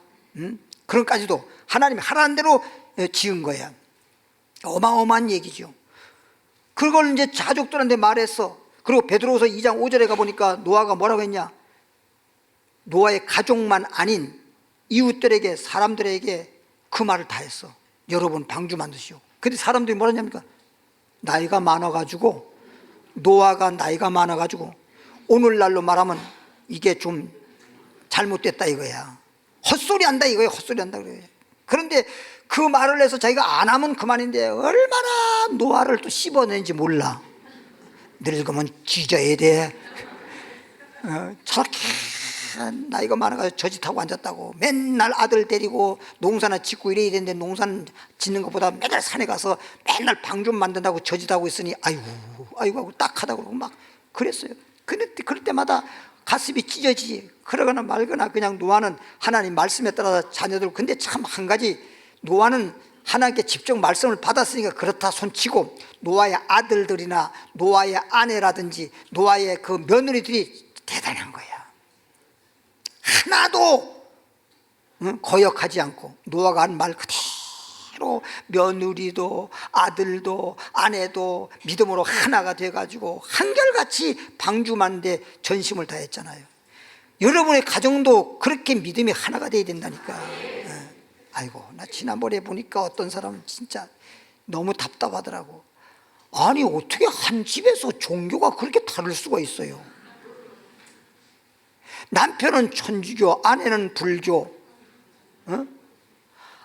그런 까지도 하나님이 하라는 대로 지은 거야. 어마어마한 얘기죠. 그걸 이제 자족들한테 말했어. 그리고 베드로후서 2장 5절에 가보니까 노아가 뭐라고 했냐, 노아의 가족만 아닌 이웃들에게, 사람들에게 그 말을 다 했어. 여러분 방주 만드시오. 근데 사람들이 뭐라 하냐니까, 나이가 많아가지고, 노아가 나이가 많아가지고 오늘날로 말하면 이게 좀 잘못됐다 이거야. 헛소리 한다 이거야. 헛소리 한다 그래. 그런데 그 말을 해서 자기가 안 하면 그만인데 얼마나 노아를 또 씹어내는지 몰라. 늙으면 찢어야 돼. 저렇게 나이가 많아가지고 저짓하고 앉았다고, 맨날 아들 데리고 농사나 짓고 이래야 되는데 농사는 짓는 것보다 맨날 산에 가서 맨날 방 좀 만든다고 저짓하고 있으니 아이고 하고 딱하다고 그러고 막 그랬어요. 근데 그럴 때마다 가슴이 찢어지지. 그러거나 말거나 그냥 노아는 하나님 말씀에 따라서 자녀들, 근데 참 한 가지, 노아는 하나님께 직접 말씀을 받았으니까 그렇다 손치고, 노아의 아들들이나 노아의 아내라든지 노아의 그 며느리들이 대단한 거야. 하나도 거역하지 않고 노아가 한 말 그대로 며느리도 아들도 아내도 믿음으로 하나가 돼가지고 한결같이 방주만데 전심을 다했잖아요. 여러분의 가정도 그렇게 믿음이 하나가 돼야 된다니까. 아이고, 나 지난번에 보니까 어떤 사람은 진짜 너무 답답하더라고. 아니 어떻게 한 집에서 종교가 그렇게 다를 수가 있어요. 남편은 천주교, 아내는 불교,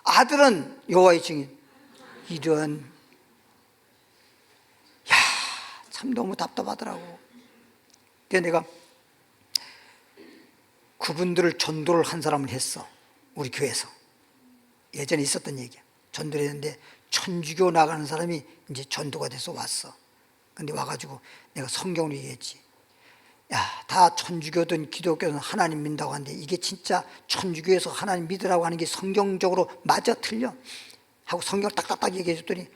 아들은 여호와의 증인. 이런, 야, 참 너무 답답하더라고. 그래서 내가 그분들을 전도를 한 사람을 했어. 우리 교회에서 예전에 있었던 얘기야. 전도를 했는데 천주교 나가는 사람이 이제 전도가 돼서 왔어. 근데 와가지고 내가 성경으로 얘기했지. 야, 다 천주교든 기독교든 하나님 믿는다고 하는데 이게 진짜 천주교에서 하나님 믿으라고 하는 게 성경적으로 맞아 틀려? 하고 성경을 딱딱딱 얘기해 줬더니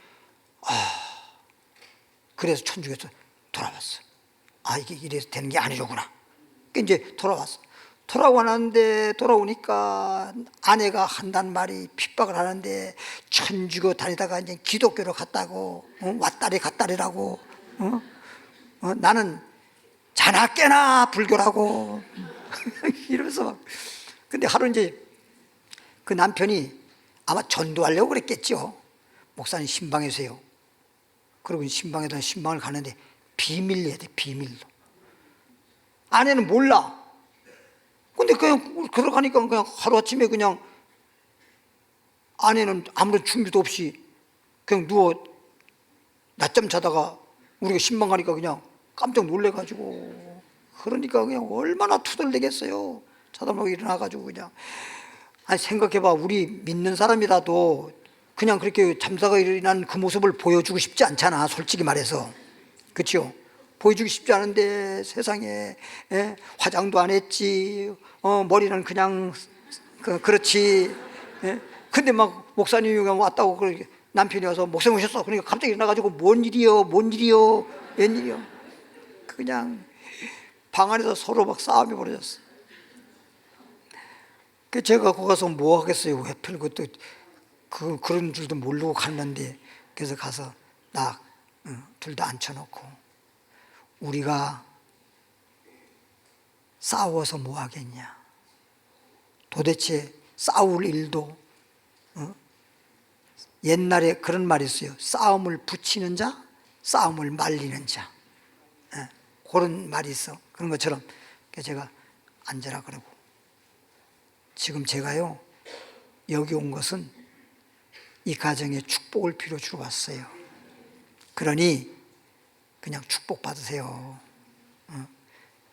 그래서 천주교에서 돌아왔어. 이게 이래서 되는 게 아니로구나. 그러니까 이제 돌아왔어. 돌아오는데 돌아오니까 아내가 한단 말이 핍박을 하는데, 천주교 다니다가 이제 기독교로 갔다고, 왔다리 갔다리라고, 나는 자나깨나 불교라고 이러면서 막. 근데 하루 이제 그 남편이 아마 전도하려고 그랬겠죠. 목사님 신방에서요. 그러고 신방에다 신방을 가는데 비밀로 해야 돼, 비밀로. 아내는 몰라. 근데 그냥 들어가니까 그냥 하루아침에 그냥 아내는 아무런 준비도 없이 그냥 누워 낮잠 자다가 우리가 신방 가니까 그냥 깜짝 놀래가지고, 그러니까 그냥 얼마나 투덜대겠어요. 자다 보고 일어나가지고 그냥. 아니 생각해봐, 우리 믿는 사람이라도 그냥 그렇게 잠자가 일어난 그 모습을 보여주고 싶지 않잖아, 솔직히 말해서. 그렇죠? 보여주기 쉽지 않은데 세상에, 예? 화장도 안 했지, 머리는 그냥 그렇지, 예? 근데 막 목사님이 왔다고 그러게, 남편이 와서 목사님 오셨어 그러니까 갑자기 일어나가지고 뭔 일이요 웬일이요. 그냥 방 안에서 서로 막 싸움이 벌어졌어. 그 제가 거기 가서 뭐 하겠어요. 왜 그것도 그런 줄도 모르고 갔는데, 그래서 가서 둘 다 앉혀놓고, 우리가 싸워서 뭐 하겠냐, 도대체 싸울 일도, 옛날에 그런 말이 있어요. 싸움을 붙이는 자, 싸움을 말리는 자, 그런 말이 있어. 그런 것처럼 제가 앉으라 그러고, 지금 제가요 여기 온 것은 이 가정에 축복을 필요 주러 왔어요. 그러니 그냥 축복 받으세요.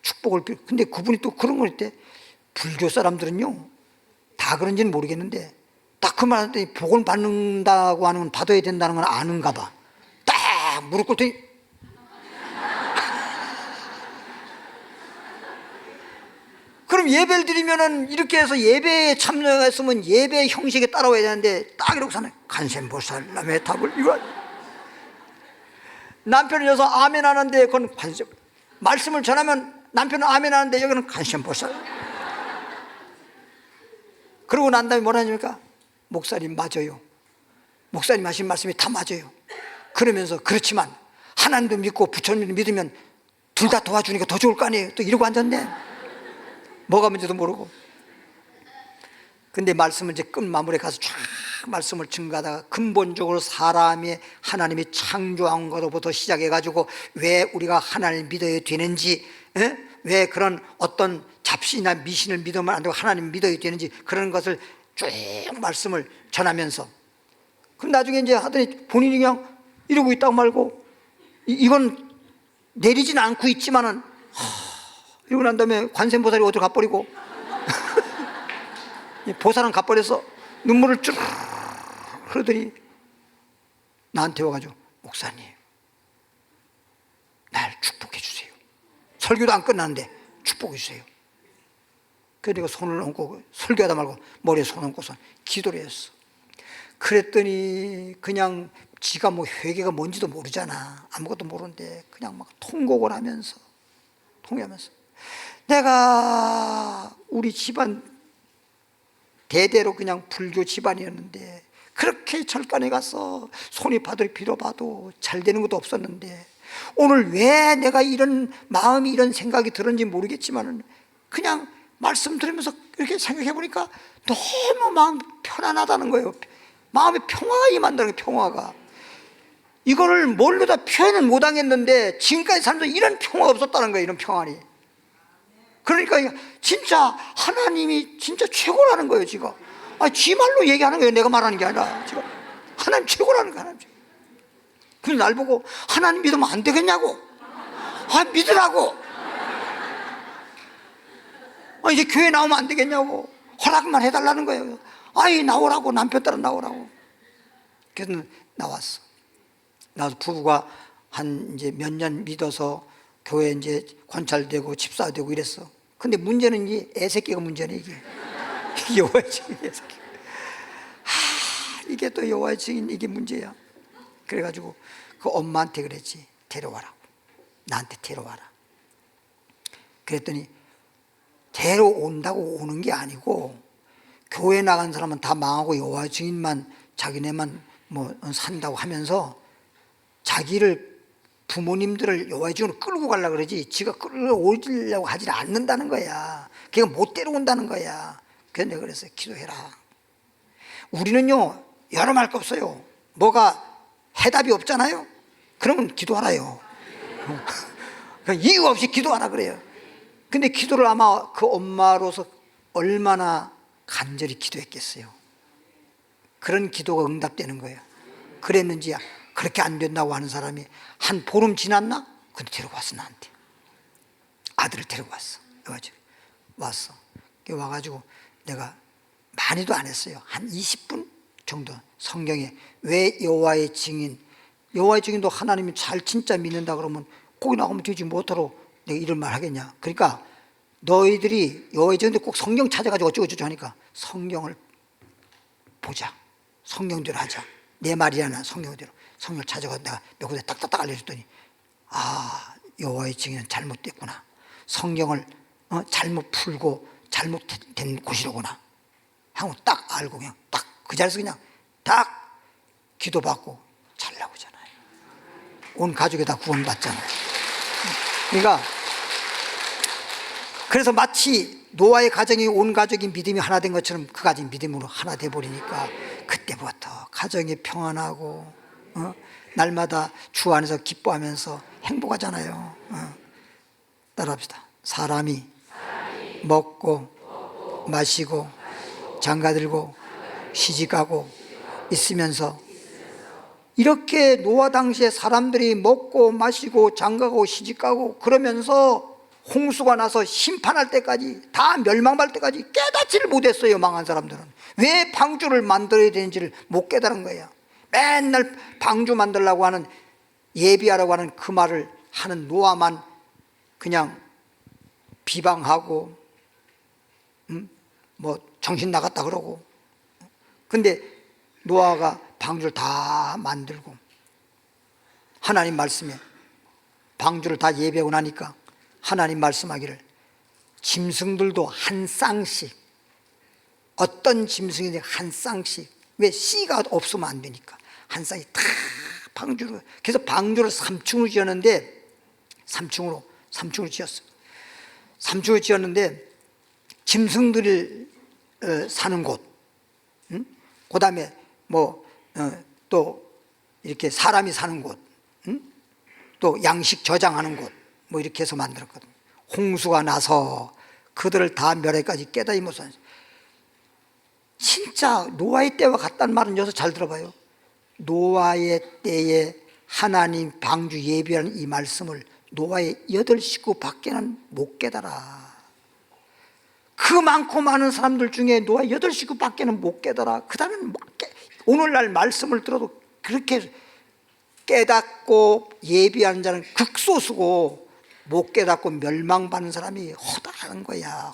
축복을 필요. 근데 그분이 또 그런 걸 때, 불교 사람들은요 다 그런지는 모르겠는데 딱 그 말한테 복을 받는다고 하는 건 받아야 된다는 건 아는가 봐. 딱 무릎 꿇더니 그럼 예배를 드리면은 이렇게 해서 예배에 참여했으면 예배 형식에 따라와야 되는데 딱 이러고 사네. 관세음보살남의 답을, 이거 남편이 여서 아멘 하는데 그건 관세, 말씀을 전하면 남편은 아멘 하는데 여기는 관세음보살. 그러고 난 다음에 뭐라 하십니까? 목사님 맞아요, 목사님 하신 말씀이 다 맞아요. 그러면서 그렇지만 하나님도 믿고 부처님도 믿으면 둘 다 도와주니까 더 좋을 거 아니에요. 또 이러고 앉았네. 뭐가 뭔지도 모르고. 근데 말씀을 이제 끝 마무리에 가서 쫙 말씀을 증가하다가, 근본적으로 사람이 하나님이 창조한 것부터 시작해가지고 왜 우리가 하나님을 믿어야 되는지, 왜 그런 어떤 잡신이나 미신을 믿으면 안 되고 하나님을 믿어야 되는지, 그런 것을 쭉 말씀을 전하면서, 그럼 나중에 이제 하더니 본인이 그냥 이러고 있다고 말고, 이건 내리진 않고 있지만은, 이러고 난 다음에 관세음보살이 어디로 가버리고 보살은 가버려서 눈물을 쭉 흐르더니 나한테 와가지고, 목사님 날 축복해 주세요. 설교도 안 끝났는데 축복해 주세요. 그래서 내가 손을 얹고, 설교하다 말고 머리에 손 얹고서 기도를 했어. 그랬더니 그냥 지가 뭐 회개가 뭔지도 모르잖아. 아무것도 모르는데 그냥 막 통곡을 하면서 내가 우리 집안 대대로 그냥 불교 집안이었는데 그렇게 절간에 가서 손이 바들 빌어봐도 잘 되는 것도 없었는데, 오늘 왜 내가 이런 마음이, 이런 생각이 들었는지 모르겠지만 그냥 말씀 들으면서 이렇게 생각해 보니까 너무 마음 편안하다는 거예요. 마음에 평화가 임한다는 거예요. 평화가. 이거를 뭘로 다 표현을 못 하겠는데 지금까지 살면서 이런 평화가 없었다는 거예요. 이런 평안이. 그러니까 진짜 하나님이 진짜 최고라는 거예요. 지금 지 말로 얘기하는 거예요. 내가 말하는 게 아니라 지금 하나님 최고라는 거예요. 하나님. 그래서 날 보고 하나님 믿으면 안 되겠냐고. 믿으라고. 이제 교회 나오면 안 되겠냐고. 허락만 해달라는 거예요. 나오라고. 남편 따라 나오라고. 그래서 나왔어. 나와서 부부가 한 이제 몇 년 믿어서 교회 이제 관찰되고 집사되고 이랬어. 근데 문제는 이 애새끼가 문제네, 이게. 여호와의 증인 애새끼. 이게 또 여호와의 증인, 이게 문제야. 그래가지고 그 엄마한테 그랬지. 데려와라. 나한테 데려와라. 그랬더니 데려온다고 오는 게 아니고, 교회 나간 사람은 다 망하고 여호와의 증인만, 자기네만 뭐 산다고 하면서 자기를, 부모님들을 여호와의 증인으로 끌고 가려고 그러지, 지가 끌어오려고 하지 않는다는 거야. 걔가 못 데려온다는 거야. 그래서 내가 그랬어요. 기도해라. 우리는요 여러 말 거 없어요. 뭐가 해답이 없잖아요. 그러면 기도하라요. 이유 없이 기도하라 그래요. 근데 기도를 아마 그 엄마로서 얼마나 간절히 기도했겠어요. 그런 기도가 응답되는 거예요. 그랬는지 그렇게 안 된다고 하는 사람이 한 보름 지났나? 근데 데리고 왔어. 나한테 아들을 데리고 왔어. 그래가지고 왔어. 와가지고 내가 많이도 안 했어요. 한 20분 정도 성경에 왜 여호와의 증인도 하나님이 잘 진짜 믿는다 그러면 거기 나가면 되지 못하러 내가 이런 말 하겠냐. 그러니까 너희들이 여호와의 증인데 꼭 성경 찾아가지고 어쩌고저쩌고 하니까 성경을 보자. 성경대로 하자. 내 말이라나 성경대로. 성경을 찾아가서 내가 몇 군데 딱딱딱 알려줬더니 여호와의 증인은 잘못됐구나. 성경을 잘못 풀고 잘못된 곳이로구나 하고 딱 알고 그냥 딱 그 자리에서 그냥 딱 기도받고 잘 나오잖아요. 온 가족이 다 구원받잖아요. 그러니까 그래서 마치 노아의 가정이 온 가족이 믿음이 하나 된 것처럼 그 가정이 믿음으로 하나 돼버리니까 그때부터 가정이 평안하고 날마다 주 안에서 기뻐하면서 행복하잖아요. 따라합시다. 사람이 먹고 마시고 장가들고 시집가고 있으면서 이렇게 노아 당시에 사람들이 먹고 마시고 장가가고 시집가고 그러면서 홍수가 나서 심판할 때까지 다 멸망할 때까지 깨닫지를 못했어요. 망한 사람들은 왜 방주를 만들어야 되는지를 못 깨달은 거예요. 맨날 방주 만들려고 하는 예비하라고 하는 그 말을 하는 노아만 그냥 비방하고 뭐 정신 나갔다 그러고. 근데 노아가 방주를 다 만들고 하나님 말씀에 방주를 다 예배하고 나니까 하나님 말씀하기를 짐승들도 한 쌍씩, 어떤 짐승이든 한 쌍씩, 왜 씨가 없으면 안 되니까 한 쌍씩 다 방주로. 그래서 방주를 3층으로 지었는데 3층으로 지었어요. 3층으로 지었는데 짐승들이 사는 곳, 그 다음에 또 이렇게 사람이 사는 곳, 또 양식 저장하는 곳, 뭐 이렇게 해서 만들었거든요. 홍수가 나서 그들을 다 멸해까지 깨닫지 못한. 진짜 노아의 때와 같다는 말은 여기서 잘 들어봐요. 노아의 때에 하나님 방주 예비하는 이 말씀을 노아의 8식구 밖에는 못 깨달아. 그 많고 많은 사람들 중에 노아 8식구 밖에는 못 깨달아. 그 다음에 오늘날 말씀을 들어도 그렇게 깨닫고 예비하는 자는 극소수고 못 깨닫고 멸망받는 사람이 허다한 거야.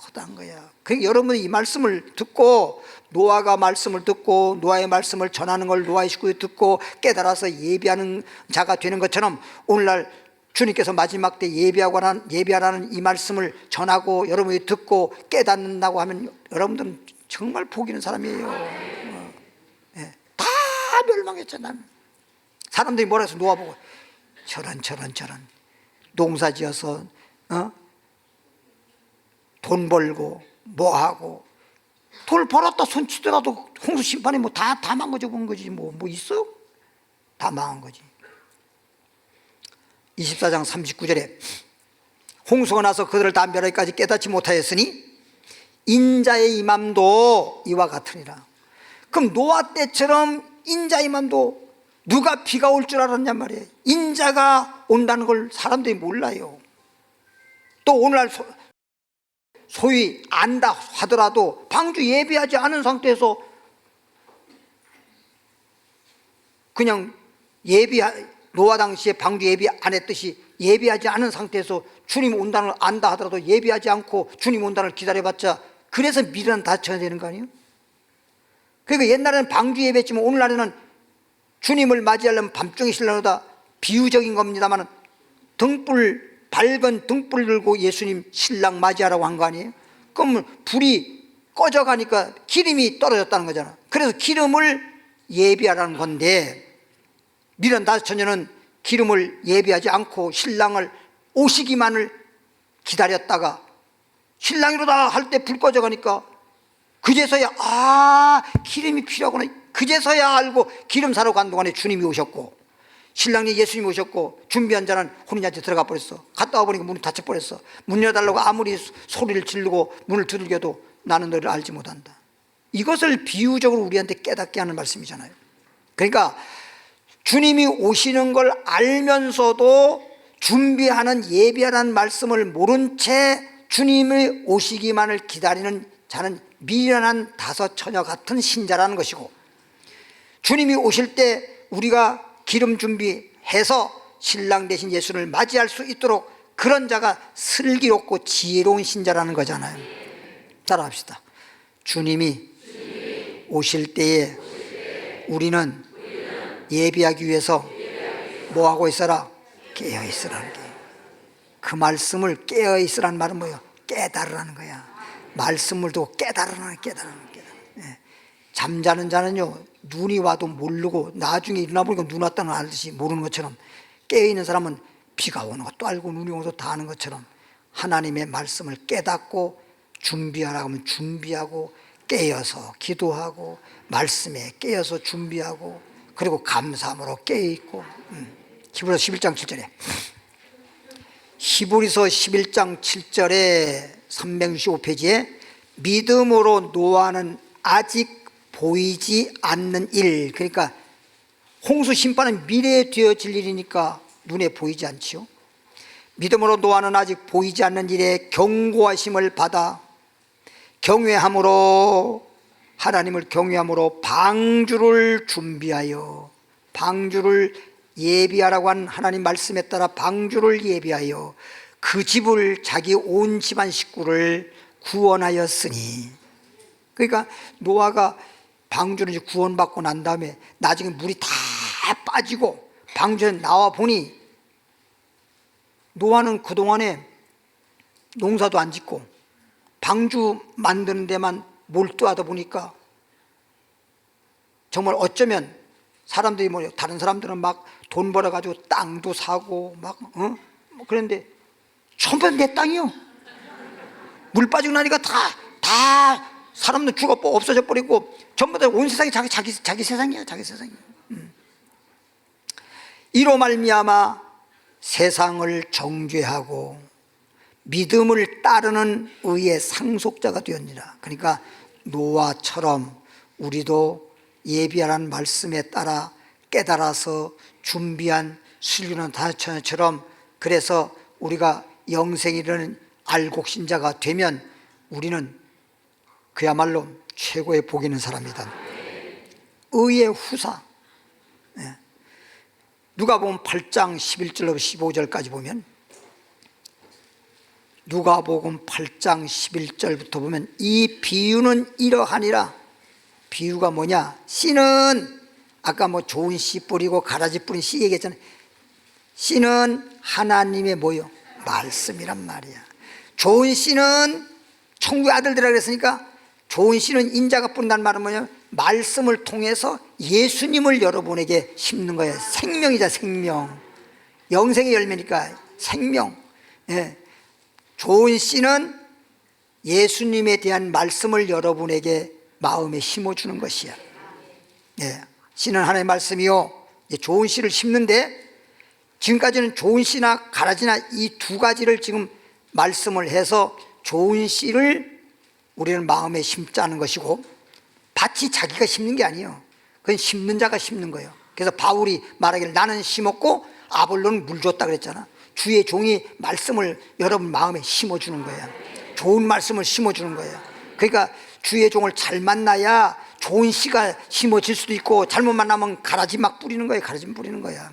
그러니까 여러분이 이 말씀을 듣고 노아가 말씀을 듣고 노아의 말씀을 전하는 걸 노아의 식구에 듣고 깨달아서 예비하는 자가 되는 것처럼 오늘날 주님께서 마지막 때 예비하라는 이 말씀을 전하고 여러분이 듣고 깨닫는다고 하면 여러분들은 정말 복 있는 사람이에요. 다 멸망했잖아. 사람들이 뭐라 해서 노아 보고 저런 농사 지어서 돈 벌고 뭐하고 돈 벌었다 손치더라도 홍수 심판이 뭐 다 망가져 본 거지. 뭐 있어요? 다 망한 거지. 24장 39절에 홍수가 나서 그들을 다 멸하기까지 깨닫지 못하였으니 인자의 임함도 이와 같으니라. 그럼 노아 때처럼 인자의 임함도 누가 비가 올 줄 알았냔 말이에요. 인자가 온다는 걸 사람들이 몰라요. 또 오늘날 소위 안다 하더라도 방주 예비하지 않은 상태에서 그냥 노아 당시에 방주 예비 안 했듯이 예비하지 않은 상태에서 주님 온다는 걸 안다 하더라도 예비하지 않고 주님 온다는 걸 기다려봤자 그래서 미련 다쳐야 되는 거 아니에요? 그러니까 옛날에는 방주 예배했지만 오늘날에는 주님을 맞이하려면 밤중에 신랑보다 비유적인 겁니다만 밝은 등불 들고 예수님 신랑 맞이하라고 한 거 아니에요? 그러면 불이 꺼져가니까 기름이 떨어졌다는 거잖아. 그래서 기름을 예비하라는 건데 미련 다섯 처녀는 기름을 예비하지 않고 신랑을 오시기만을 기다렸다가 신랑이로다 할 때 불 꺼져가니까 그제서야 기름이 필요하구나. 그제서야 알고 기름 사러 간 동안에 주님이 오셨고 신랑이 예수님이 오셨고 준비한 자는 혼인잔치에 들어가 버렸어. 갔다 와보니까 문이 닫혀 버렸어. 문 열어달라고 아무리 소리를 지르고 문을 두들겨도 나는 너를 알지 못한다. 이것을 비유적으로 우리한테 깨닫게 하는 말씀이잖아요. 그러니까 주님이 오시는 걸 알면서도 준비하는, 예비하라는 말씀을 모른 채 주님의 오시기만을 기다리는 자는 미련한 다섯 처녀 같은 신자라는 것이고, 주님이 오실 때 우리가 기름 준비해서 신랑 되신 예수를 맞이할 수 있도록 그런 자가 슬기롭고 지혜로운 신자라는 거잖아요. 따라합시다. 주님이 오실 때에 우리는 예비하기 위해서 뭐하고 있어라? 깨어 있으라는 게. 그 말씀을 깨어 있으라는 말은 뭐예요? 깨달으라는 거야. 말씀을 두고 깨달으라는 예. 잠자는 자는요, 눈이 와도 모르고 나중에 일어나 보니까 눈 왔다는 걸 알듯이 모르는 것처럼, 깨어 있는 사람은 비가 오는 것도 알고 눈이 오는 것도 다 아는 것처럼 하나님의 말씀을 깨닫고 준비하라고 하면 준비하고, 깨어서 기도하고, 말씀에 깨어서 준비하고, 그리고 감사함으로 깨어있고. 히브리서 11장 7절에 히브리서 11장 7절에 365페이지에 믿음으로 노아는 아직 보이지 않는 일, 그러니까 홍수 심판은 미래에 되어질 일이니까 눈에 보이지 않지요. 믿음으로 노아는 아직 보이지 않는 일에 경고하심을 받아 경외함으로, 하나님을 경외함으로 방주를 준비하여, 방주를 예비하라고 한 하나님 말씀에 따라 방주를 예비하여 그 집을, 자기 온 집안 식구를 구원하였으니. 그러니까 노아가 방주를 구원받고 난 다음에 나중에 물이 다 빠지고 방주에 나와 보니, 노아는 그동안에 농사도 안 짓고 방주 만드는 데만 몰두하다 보니까 정말 어쩌면 사람들이 뭐, 다른 사람들은 막 돈 벌어가지고 땅도 사고 막 그런데 전부 내 땅이요. 물 빠지고 나니까 다 사람들 죽어 없어져 버리고 전부 다 온 세상이 자기 세상이야, 자기 세상이야. 이로 말미암아 세상을 정죄하고 믿음을 따르는 의의 상속자가 되었느니라. 그러니까 노아처럼 우리도 예비하라는 말씀에 따라 깨달아서 준비한 순륜한 다처녀처럼, 그래서 우리가 영생이라는 알곡신자가 되면 우리는 그야말로 최고의 복 있는 사람이다. 의의 후사. 누가복음 8장 11절로 15절까지 보면, 누가복음 8장 11절부터 보면 이 비유는 이러하니라. 비유가 뭐냐? 씨는 아까 뭐 좋은 씨 뿌리고 가라지 뿌린 씨 얘기했잖아요. 씨는 하나님의 뭐요? 말씀이란 말이야. 좋은 씨는 천국의 아들들이라 그랬으니까, 좋은 씨는 인자가 뿌린다는 말은 뭐냐면 말씀을 통해서 예수님을 여러분에게 심는 거예요. 생명이자 생명. 영생의 열매니까 생명. 예. 좋은 씨는 예수님에 대한 말씀을 여러분에게 마음에 심어주는 것이야. 예. 씨는 하나님의 말씀이요. 좋은 씨를 심는데, 지금까지는 좋은 씨나 가라지나 이 두 가지를 지금 말씀을 해서 좋은 씨를 우리는 마음에 심자는 것이고, 밭이 자기가 심는 게 아니에요. 그건 심는 자가 심는 거예요. 그래서 바울이 말하기를 나는 심었고 아볼로는 물 줬다 그랬잖아. 주의 종이 말씀을 여러분 마음에 심어주는 거예요. 좋은 말씀을 심어주는 거예요. 그러니까 주의 종을 잘 만나야 좋은 씨가 심어질 수도 있고, 잘못 만나면 가라지 막 뿌리는 거예요. 가라지 뿌리는 거야.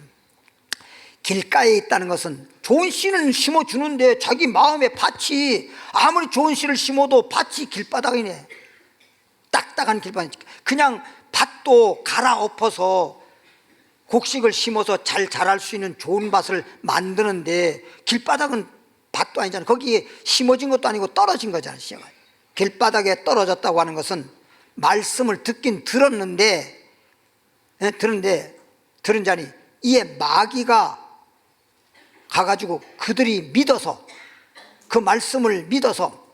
길가에 있다는 것은 좋은 씨는 심어주는데 자기 마음의 밭이, 아무리 좋은 씨를 심어도 밭이 길바닥이네. 딱딱한 길바닥. 그냥 밭도 갈아엎어서 곡식을 심어서 잘 자랄 수 있는 좋은 밭을 만드는데, 길바닥은 밭도 아니잖아. 거기에 심어진 것도 아니고 떨어진 거잖아. 길바닥에 떨어졌다고 하는 것은 말씀을 듣긴 들었는데, 들은 자니 이에 마귀가 가가지고 그들이 믿어서, 그 말씀을 믿어서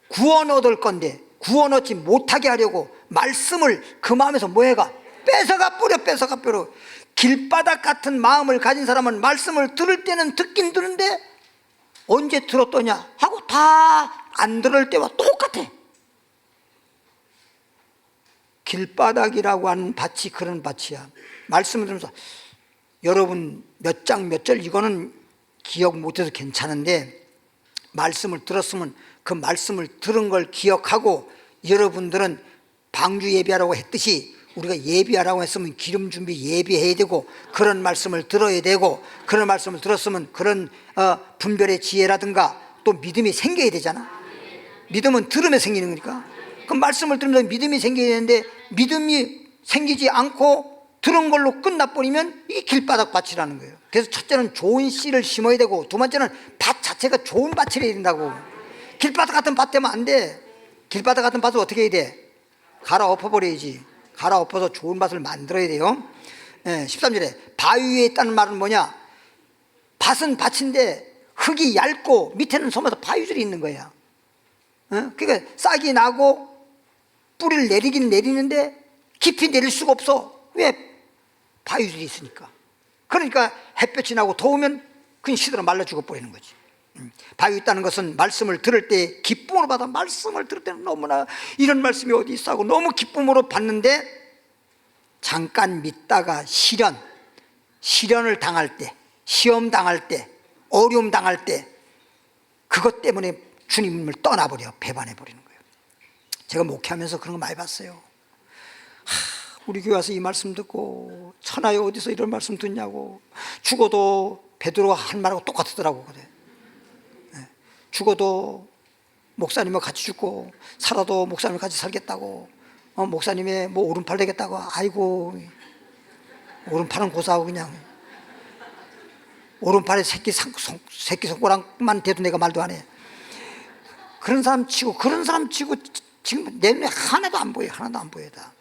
구원 얻을 건데 구원 얻지 못하게 하려고 말씀을 그 마음에서 뭐해가? 뺏어가 뿌려. 길바닥 같은 마음을 가진 사람은 말씀을 들을 때는 듣긴 듣는데 언제 들었더냐 하고 다 안 들을 때와 똑같아. 길바닥이라고 하는 밭이 그런 밭이야. 말씀을 들으면서 여러분 몇 장 몇 절 이거는 기억 못해도 괜찮은데 말씀을 들었으면 그 말씀을 들은 걸 기억하고 여러분들은 방주 예비하라고 했듯이 우리가 예비하라고 했으면 기름 준비 예비해야 되고 그런 말씀을 들어야 되고 그런 말씀을 들었으면 그런 분별의 지혜라든가 또 믿음이 생겨야 되잖아. 믿음은 들으면 생기는 거니까. 그 말씀을 들으면서 믿음이 생겨야 되는데 믿음이 생기지 않고 들은 걸로 끝나버리면 이게 길바닥 밭이라는 거예요. 그래서 첫째는 좋은 씨를 심어야 되고 두 번째는 밭 자체가 좋은 밭이라 된다고. 길바닥 같은 밭 되면 안 돼. 길바닥 같은 밭을 어떻게 해야 돼? 갈아엎어버려야지. 갈아엎어서 좋은 밭을 만들어야 돼요. 13절에 바위 위에 있다는 말은 뭐냐? 밭은 밭인데 흙이 얇고 밑에는 소마다 바위줄이 있는 거야. 그러니까 싹이 나고 뿌리를 내리긴 내리는데 깊이 내릴 수가 없어. 왜? 바위줄이 있으니까. 그러니까 햇볕이 나고 더우면 그냥 시들어 말라 죽어버리는 거지. 바위 있다는 것은 말씀을 들을 때 기쁨으로 받아. 말씀을 들을 때는 너무나 이런 말씀이 어디 있어 하고 너무 기쁨으로 받는데 잠깐 믿다가 시련을 당할 때, 시험 당할 때, 어려움 당할 때 그것 때문에 주님을 떠나버려 배반해버리는 거예요. 제가 목회하면서 그런 거 많이 봤어요. 우리 교회 와서 이 말씀 듣고 천하에 어디서 이런 말씀 듣냐고. 죽어도 베드로가 한 말하고 똑같더라고. 그래. 죽어도 목사님과 같이 죽고 살아도 목사님과 같이 살겠다고. 목사님의 뭐 오른팔 되겠다고. 아이고 오른팔은 고사하고 그냥 오른팔에 새끼 손가락만 대도 내가 말도 안 해. 그런 사람 치고 지금 내 눈에 하나도 안 보여. 하나도 안 보여다.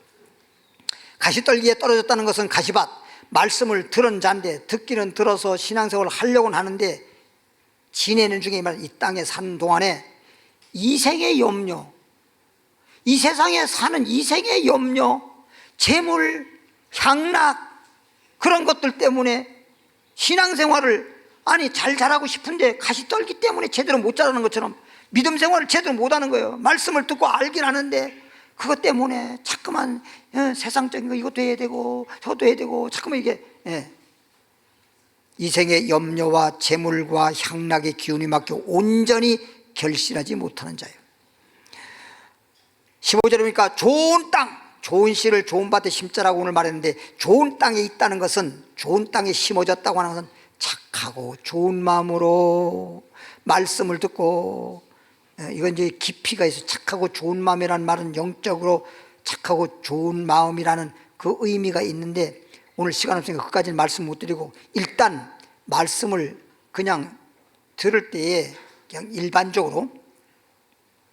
가시떨기에 떨어졌다는 것은 가시밭. 말씀을 들은 자인데 듣기는 들어서 신앙생활을 하려고는 하는데 지내는 중에 이 땅에 사는 동안에 이생의 염려, 이 세상에 사는 이생의 염려, 재물, 향락 그런 것들 때문에 신앙생활을 잘 자라고 싶은데 가시떨기 때문에 제대로 못 자라는 것처럼 믿음 생활을 제대로 못 하는 거예요. 말씀을 듣고 알긴 하는데 그것 때문에 자꾸만 세상적인 거 이것도 해야 되고 저것도 해야 되고 자꾸만 이게 이생의 염려와 재물과 향락의 기운이 막혀 온전히 결실하지 못하는 자예요. 15절에 보니까 좋은 땅, 좋은 씨를 좋은 밭에 심자라고 오늘 말했는데 좋은 땅에 있다는 것은 좋은 땅에 심어졌다고 하는 것은 착하고 좋은 마음으로 말씀을 듣고 이건 이제 깊이가 있어요. 착하고 좋은 마음이라는 말은 영적으로 착하고 좋은 마음이라는 그 의미가 있는데 오늘 시간 없으니까 그까지는 말씀 못 드리고 일단 말씀을 그냥 들을 때에 그냥 일반적으로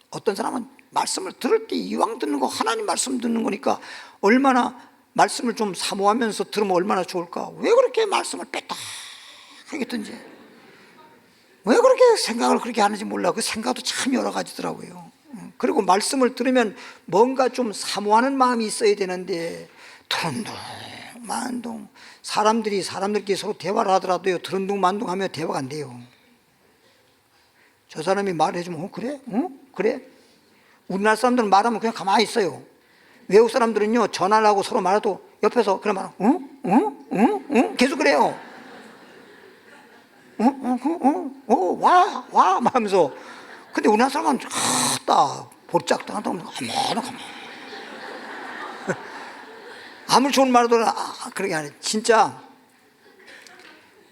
어떤 사람은 말씀을 들을 때 이왕 듣는 거 하나님 말씀 듣는 거니까 얼마나 말씀을 좀 사모하면서 들으면 얼마나 좋을까. 왜 그렇게 말씀을 뺐다 하겠든지 왜 그렇게 생각을 그렇게 하는지 몰라. 그 생각도 참 여러 가지더라고요. 그리고 말씀을 들으면 뭔가 좀 사모하는 마음이 있어야 되는데 드른둥만둥 사람들끼리 서로 대화를 하더라도요 드른둥만둥하면 대화가 안 돼요. 저 사람이 말해주면 그래? 그래? 우리나라 사람들은 말하면 그냥 가만히 있어요. 외국 사람들은요 전화를 하고 서로 말해도 옆에서 그런 말 계속 그래요. 와 하면서. 근데 우리나라 사람은 볼짝도 한다 가만 아무리 좋은 말도 그렇게 안 해. 진짜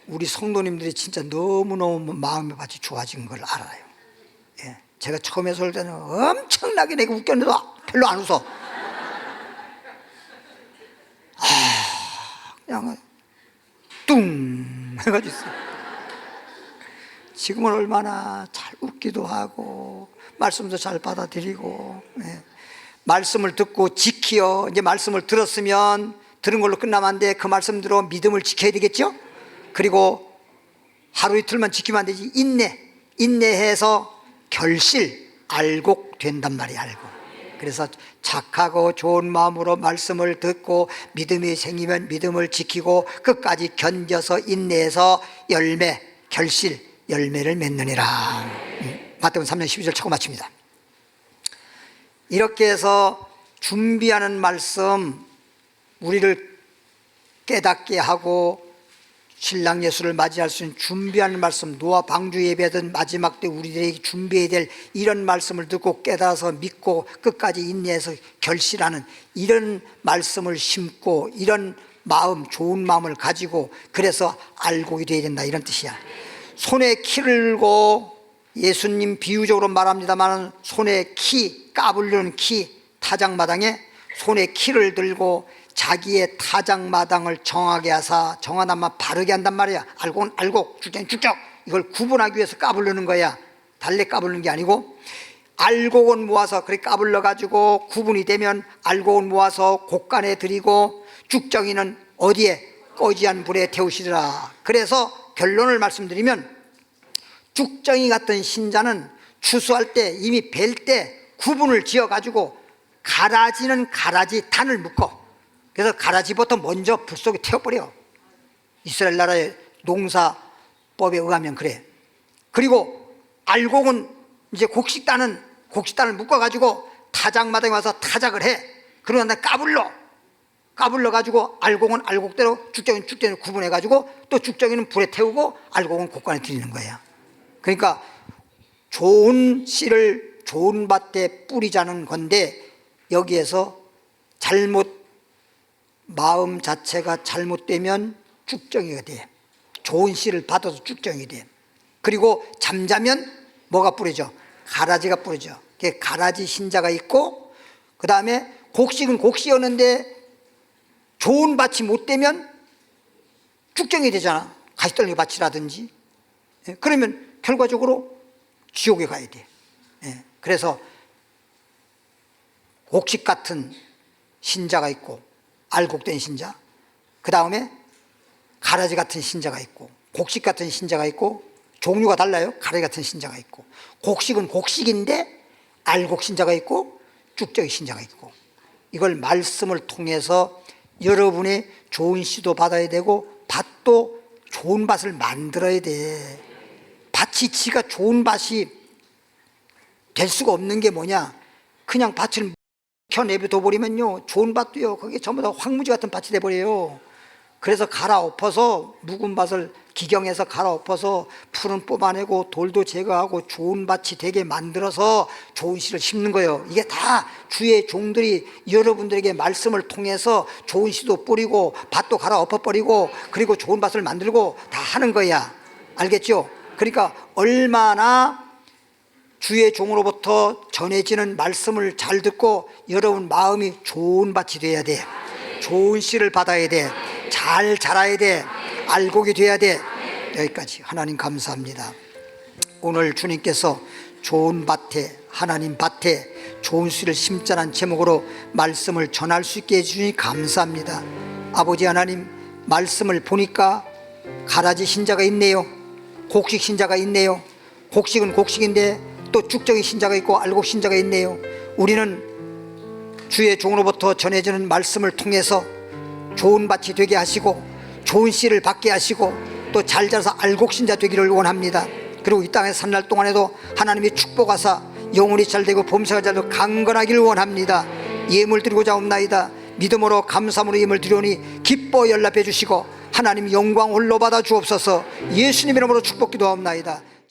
우리 성도님들이 진짜 너무너무 마음의 밭이 좋아진 걸 알아요. 예. 제가 처음에 설 때는 엄청나게 내가 웃겼는데도 별로 안 웃어. 그냥 뚱 해가지고 있어요. 지금은 얼마나 잘 웃기도 하고 말씀도 잘 받아들이고 말씀을 듣고 지키어. 이제 말씀을 들었으면 들은 걸로 끝나면 안 돼. 그 말씀대로 믿음을 지켜야 되겠죠. 그리고 하루 이틀만 지키면 안 되지. 인내해서 결실 알곡 된단 말이야. 알곡. 그래서 착하고 좋은 마음으로 말씀을 듣고 믿음이 생기면 믿음을 지키고 끝까지 견뎌서 인내해서 결실 열매를 맺느니라. 마태복음 3장 12절 차고 마칩니다. 이렇게 해서 준비하는 말씀, 우리를 깨닫게 하고 신랑 예수를 맞이할 수 있는 준비하는 말씀, 노아 방주 예배든 마지막 때 우리들에게 준비해야 될 이런 말씀을 듣고 깨달아서 믿고 끝까지 인내해서 결실하는 이런 말씀을 심고 이런 마음, 좋은 마음을 가지고 그래서 알곡이 되어야 된다, 이런 뜻이야. 손에 키를 들고, 예수님 비유적으로 말합니다만 손에 키, 까불려는 키, 타작마당에 손에 키를 들고 자기의 타작마당을 정하게 하사, 정하나만 바르게 한단 말이야. 알곡은 알곡, 쭉정은 쭉정, 이걸 구분하기 위해서 까불르는 거야. 달래 까불는 게 아니고, 알곡은 모아서 그렇게 까불러 가지고 구분이 되면 알곡은 모아서 곡간에 들이고 쭉정이는 어디에? 꺼지한 불에 태우시더라. 그래서 결론을 말씀드리면, 쭉정이 같은 신자는 추수할 때, 이미 벨 때 구분을 지어 가지고 가라지는 가라지 단을 묶어. 그래서 가라지부터 먼저 불 속에 태워버려. 이스라엘 나라의 농사법에 의하면 그래. 그리고 알곡은 이제 곡식단을 묶어가지고 타작마당에 와서 타작을 해. 그러고 난 까불러 가지고 알곡은 알곡대로, 쭉정이는 쭉정이로 구분해가지고 또 쭉정이는 불에 태우고 알곡은 곡간에 들이는 거야. 그러니까 좋은 씨를 좋은 밭에 뿌리자는 건데, 여기에서 마음 자체가 잘못되면 쭉정이가 돼. 좋은 씨를 받아서 쭉정이 돼. 그리고 잠자면 뭐가 뿌려져? 가라지가 뿌려져. 가라지 신자가 있고, 그 다음에 곡식은 곡식이었는데 좋은 밭이 못 되면 쭉정이 되잖아. 가시떨기 밭이라든지. 그러면 결과적으로 지옥에 가야 돼. 그래서 곡식 같은 신자가 있고, 알곡된 신자, 그 다음에 가라지 같은 신자가 있고, 곡식 같은 신자가 있고, 종류가 달라요. 가라지 같은 신자가 있고, 곡식은 곡식인데 알곡 신자가 있고 쭉정이 신자가 있고, 이걸 말씀을 통해서 여러분의 좋은 씨도 받아야 되고 밭도 좋은 밭을 만들어야 돼. 밭이 지가 좋은 밭이 될 수가 없는 게 뭐냐? 그냥 밭을 내버려 버리면요, 좋은 밭도요, 그게 전부 다 황무지 같은 밭이 돼버려요. 그래서 갈아엎어서, 묵은 밭을 기경해서 갈아엎어서 풀은 뽑아내고 돌도 제거하고 좋은 밭이 되게 만들어서 좋은 씨를 심는 거예요. 이게 다 주의 종들이 여러분들에게 말씀을 통해서 좋은 씨도 뿌리고 밭도 갈아엎어버리고 그리고 좋은 밭을 만들고 다 하는 거야. 알겠죠? 그러니까 얼마나 주의 종으로부터 전해지는 말씀을 잘 듣고 여러분 마음이 좋은 밭이 돼야 돼. 좋은 씨를 받아야 돼. 잘 자라야 돼. 알곡이 돼야 돼. 여기까지. 하나님 감사합니다. 오늘 주님께서 좋은 밭에, 하나님 밭에 좋은 씨를 심자는 제목으로 말씀을 전할 수 있게 해주시니 감사합니다. 아버지 하나님, 말씀을 보니까 가라지 신자가 있네요. 곡식 신자가 있네요. 곡식은 곡식인데 또 쭉정이 신자가 있고 알곡 신자가 있네요. 우리는 주의 종으로부터 전해지는 말씀을 통해서 좋은 밭이 되게 하시고 좋은 씨를 받게 하시고 또 잘 자라서 알곡 신자 되기를 원합니다. 그리고 이 땅에 산 날 동안에도 하나님이 축복하사 영혼이 잘되고 범사가 잘되고 강건하기를 원합니다. 예물 드리고자 옵나이다. 믿음으로 감사함으로 예물 드리오니 기뻐 연락해 주시고 하나님 영광 홀로 받아 주옵소서. 예수님 이름으로 축복 기도하옵나이다.